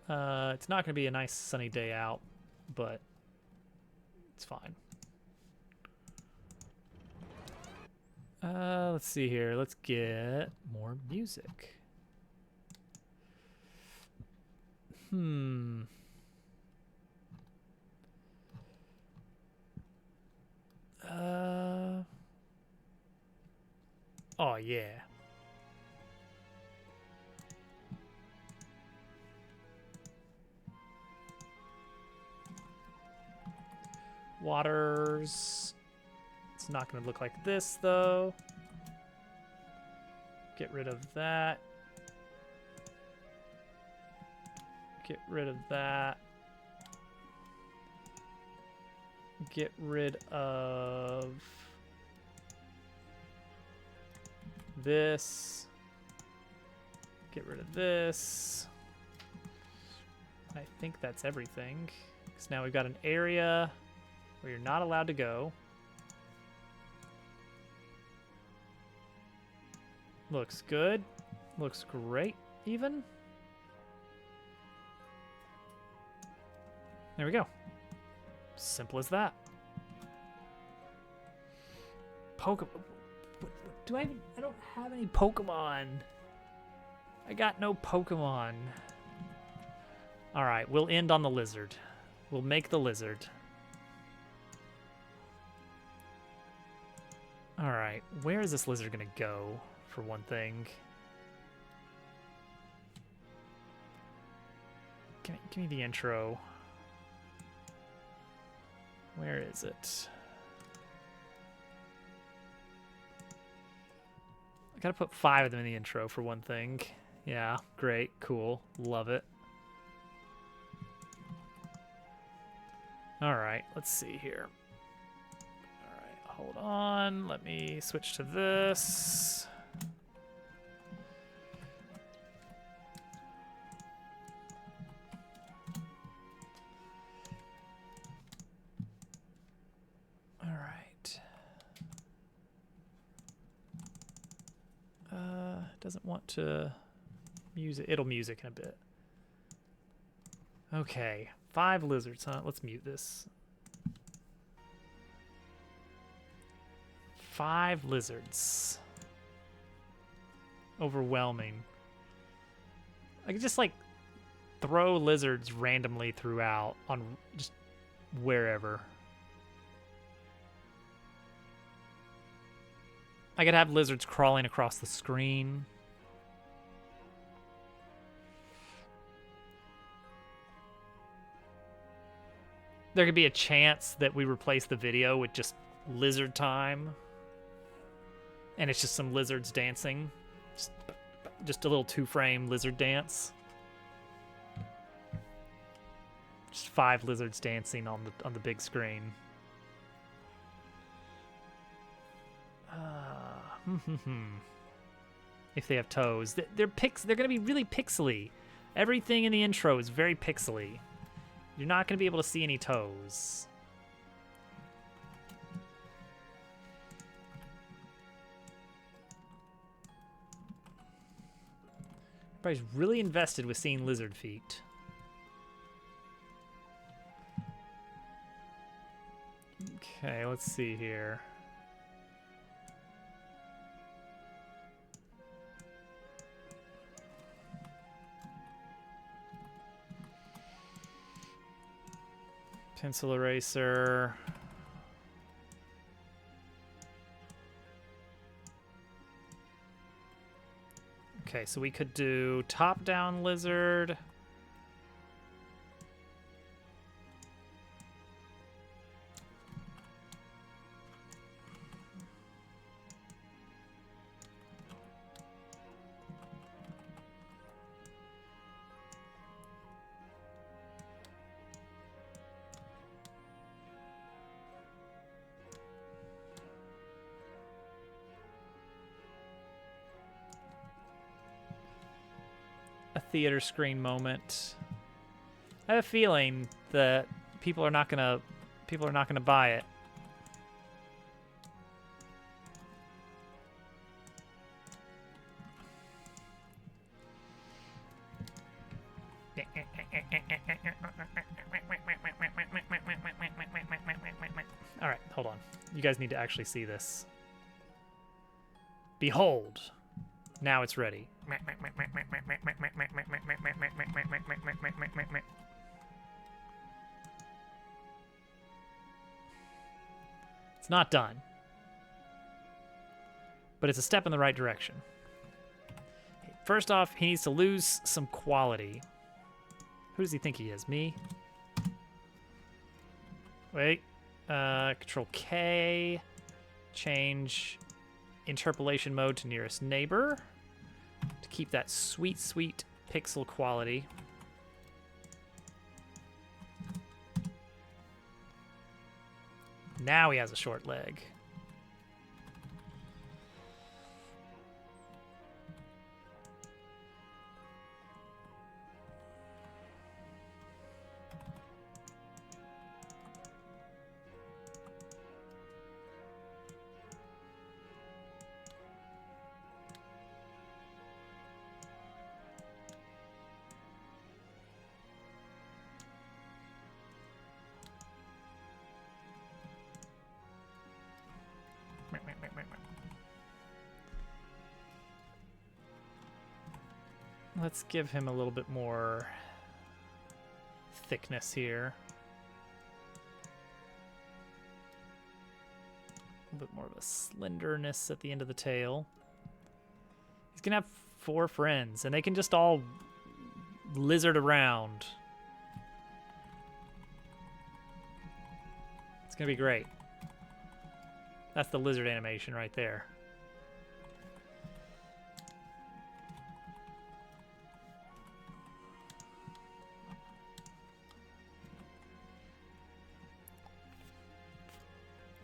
It's not going to be a nice sunny day out, but it's fine. Let's see here. Let's get more music. Oh, yeah. Waters. It's not going to look like this, though. Get rid of that. Get rid of that. Get rid of this. Get rid of this. I think that's everything. Because now we've got an area where you're not allowed to go. Looks good. Looks great, even. There we go. Simple as that. Pokemon. Do I don't have any Pokemon. I got no Pokemon. All right, we'll end on the lizard. We'll make the lizard. All right, where is this lizard gonna go, for one thing? Give me the intro. Where is it? I gotta put 5 of them in the intro, for one thing. Yeah, great, cool, love it. All right, let's see here. All right, hold on. Let me switch to this. All right. Doesn't want to music. It'll music in a bit. Okay, 5 lizards, huh? Let's mute this. 5 lizards. Overwhelming. I could just like throw lizards randomly throughout on just wherever. I could have lizards crawling across the screen. There could be a chance that we replace the video with just lizard time. And it's just some lizards dancing. Just a little 2-frame lizard dance. Just 5 lizards dancing on the big screen. If they have toes. They're gonna be really pixely. Everything in the intro is very pixely. You're not going to be able to see any toes. Everybody's really invested with seeing lizard feet. Okay, let's see here. Pencil eraser. Okay, so we could do top-down lizard. Theater screen moment. I have a feeling that people are not gonna buy it. All right, hold on. You guys need to actually see this. Behold. Now it's ready. It's not done. But it's a step in the right direction. First off, he needs to lose some quality. Who does he think he is? Me? Wait. Control K. Change interpolation mode to nearest neighbor to keep that sweet, sweet pixel quality. Now he has a short leg. Let's give him a little bit more thickness here. A little bit more of a slenderness at the end of the tail. He's gonna have 4 friends, and they can just all lizard around. It's gonna be great. That's the lizard animation right there.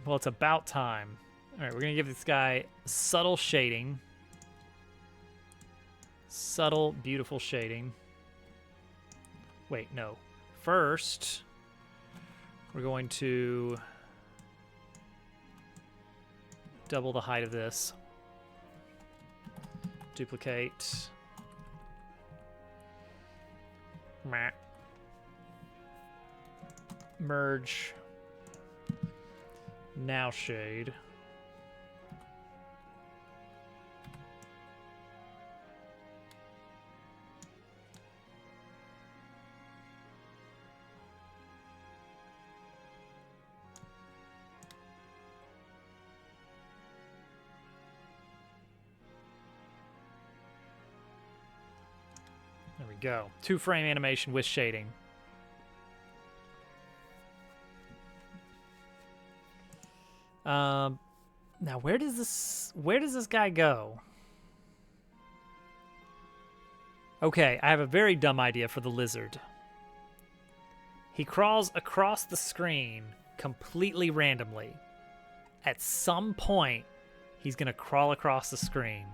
Well, it's about time. All right, we're gonna give this guy subtle shading. Subtle, beautiful shading. Wait, no. First, we're going to double the height of this. Duplicate. Merge. Now shade. There we go. 2-frame animation with shading. Now where does this guy go? Okay, I have a very dumb idea for the lizard. He crawls across the screen completely randomly. At some point, he's gonna crawl across the screen.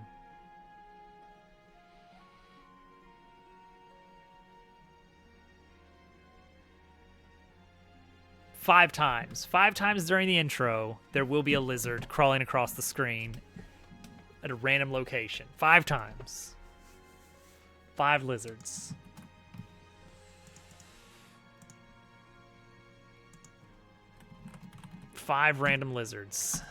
Five times during the intro, there will be a lizard crawling across the screen at a random location. 5 times. 5 lizards. Five random lizards.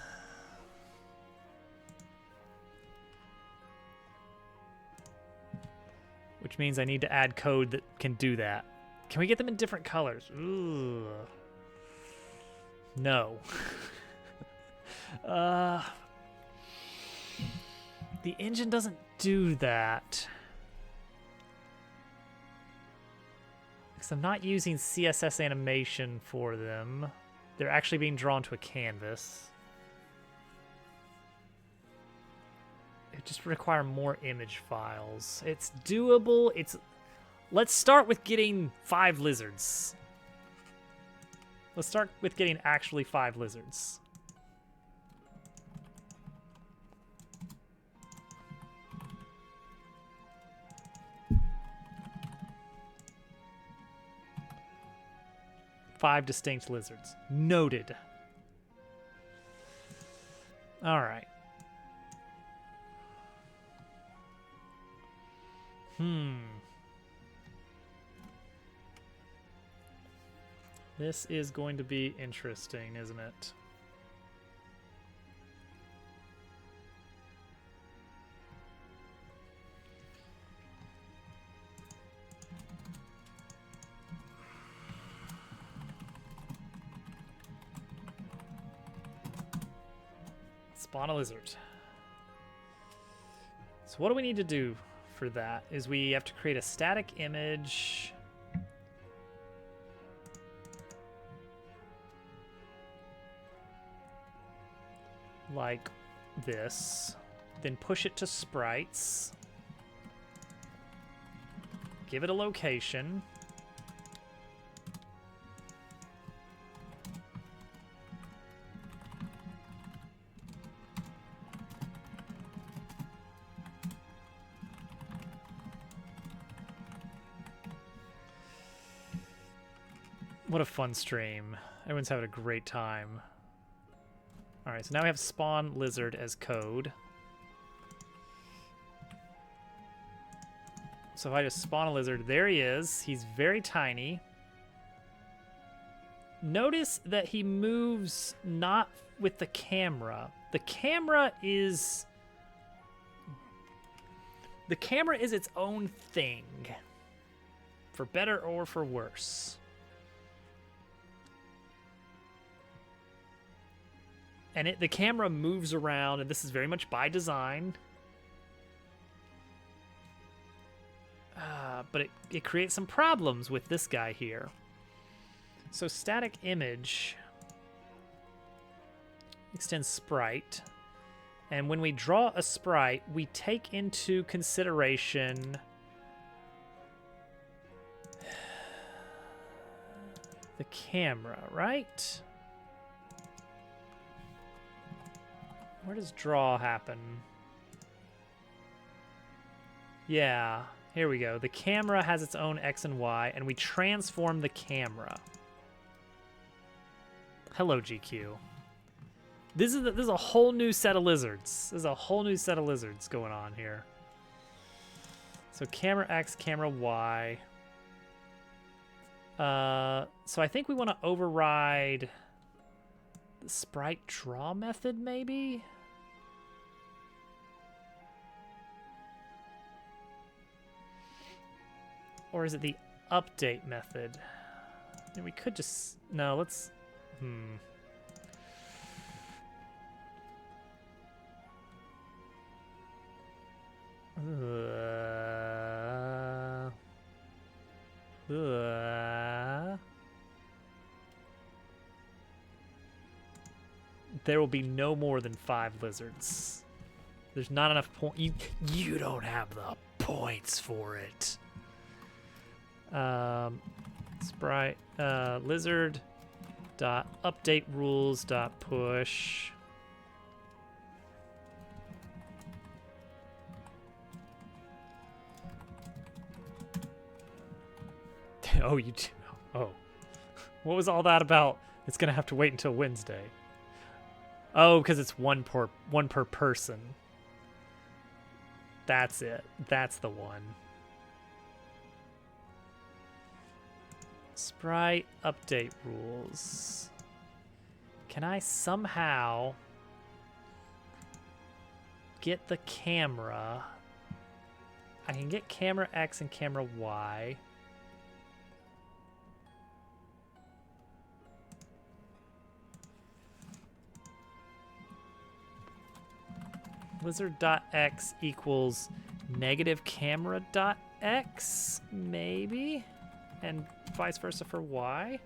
Which means I need to add code that can do that. Can we get them in different colors? Ooh. No. The engine doesn't do that. Because I'm not using CSS animation for them. They're actually being drawn to a canvas. It just require more image files. It's doable. Let's start with getting 5 lizards. Let's start with getting actually 5 lizards. Five distinct lizards. Noted. All right. This is going to be interesting, isn't it? Spawn a lizard. So what do we need to do for that? Is we have to create a static image. Like this. Then push it to sprites. Give it a location. What a fun stream. Everyone's having a great time. Alright, so now we have spawn lizard as code. So if I just spawn a lizard, there he is. He's very tiny. Notice that he moves not with the camera. The camera is The camera is its own thing, for better or for worse. And the camera moves around, and this is very much by design. But it creates some problems with this guy here. So static image extends sprite. And when we draw a sprite, we take into consideration the camera, right? Where does draw happen? Yeah, here we go. The camera has its own X and Y, and we transform the camera. Hello, GQ. This is a whole new set of lizards. There's a whole new set of lizards going on here. So camera X, camera Y. So I think we want to override the sprite draw method, maybe? Or is it the update method? And we could just... No, let's... There will be no more than 5 lizards. There's not enough point. You don't have the points for it. Sprite lizard dot update rules dot push. Oh, you do. Oh, what was all that about? It's gonna have to wait until Wednesday. Oh, because it's one per person. That's it. That's the one. Sprite update rules. Can I somehow get the camera? I can get camera X and camera Y. Lizard.x equals negative camera.x, maybe? And vice versa for Y?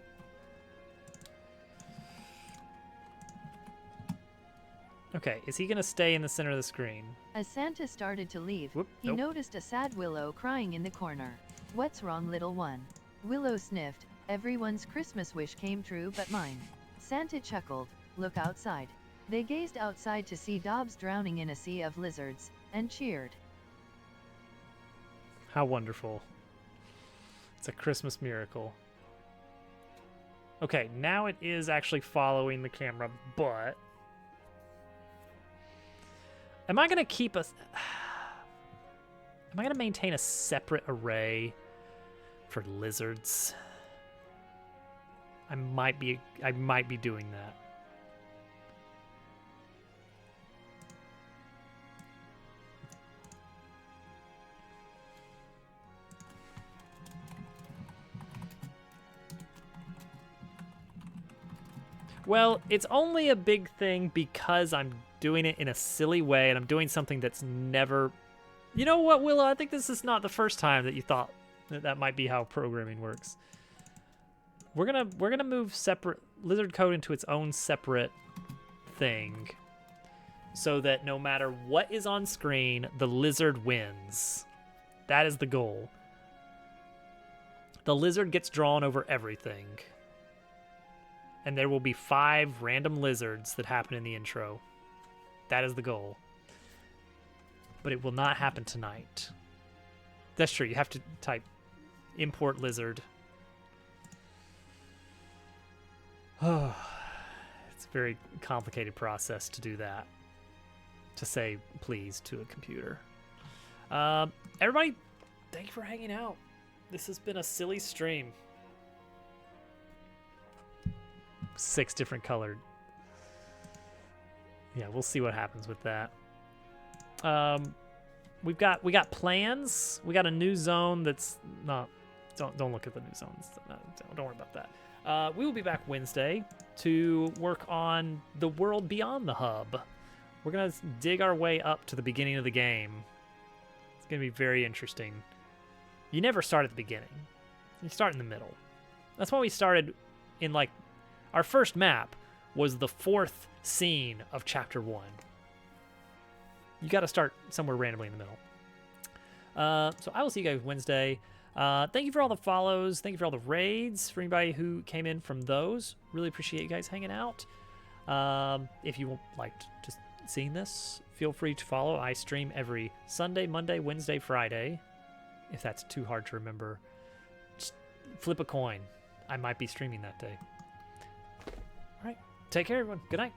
Okay, is he gonna stay in the center of the screen?
As Santa started to leave, he
nope.
noticed a sad Willow crying in the corner. "What's wrong, little one?" Willow sniffed. "Everyone's Christmas wish came true but mine." Santa chuckled. "Look outside." They gazed outside to see Dobbs drowning in a sea of lizards, and cheered.
How wonderful. It's a Christmas miracle. Okay, now it is actually following the camera, but... Am I gonna keep a... Am I gonna maintain a separate array for lizards? I might be doing that. Well, it's only a big thing because I'm doing it in a silly way, and I'm doing something that's never... You know what, Willow? I think this is not the first time that you thought that might be how programming works. We're gonna move separate lizard code into its own separate thing, so that no matter what is on screen, the lizard wins. That is the goal. The lizard gets drawn over everything. And there will be 5 random lizards that happen in the intro. That is the goal. But it will not happen tonight. That's true. You have to type import lizard. Oh, it's a very complicated process to do that. To say please to a computer. Everybody, thank you for hanging out. This has been a silly stream. 6 different colored. Yeah, we'll see what happens with that. we got plans. We got a new zone that's not. Don't look at the new zones. Don't worry about that. We will be back Wednesday to work on the world beyond the hub. We're gonna dig our way up to the beginning of the game. It's gonna be very interesting. You never start at the beginning. You start in the middle. That's why we started in like our first map was the 4th scene of chapter 1. You got to start somewhere randomly in the middle. So I will see you guys Wednesday. Thank you for all the follows. Thank you for all the raids. For anybody who came in from those, really appreciate you guys hanging out. If you liked just seeing this, feel free to follow. I stream every Sunday, Monday, Wednesday, Friday. If that's too hard to remember, just flip a coin. I might be streaming that day. All right. Take care, everyone. Good night.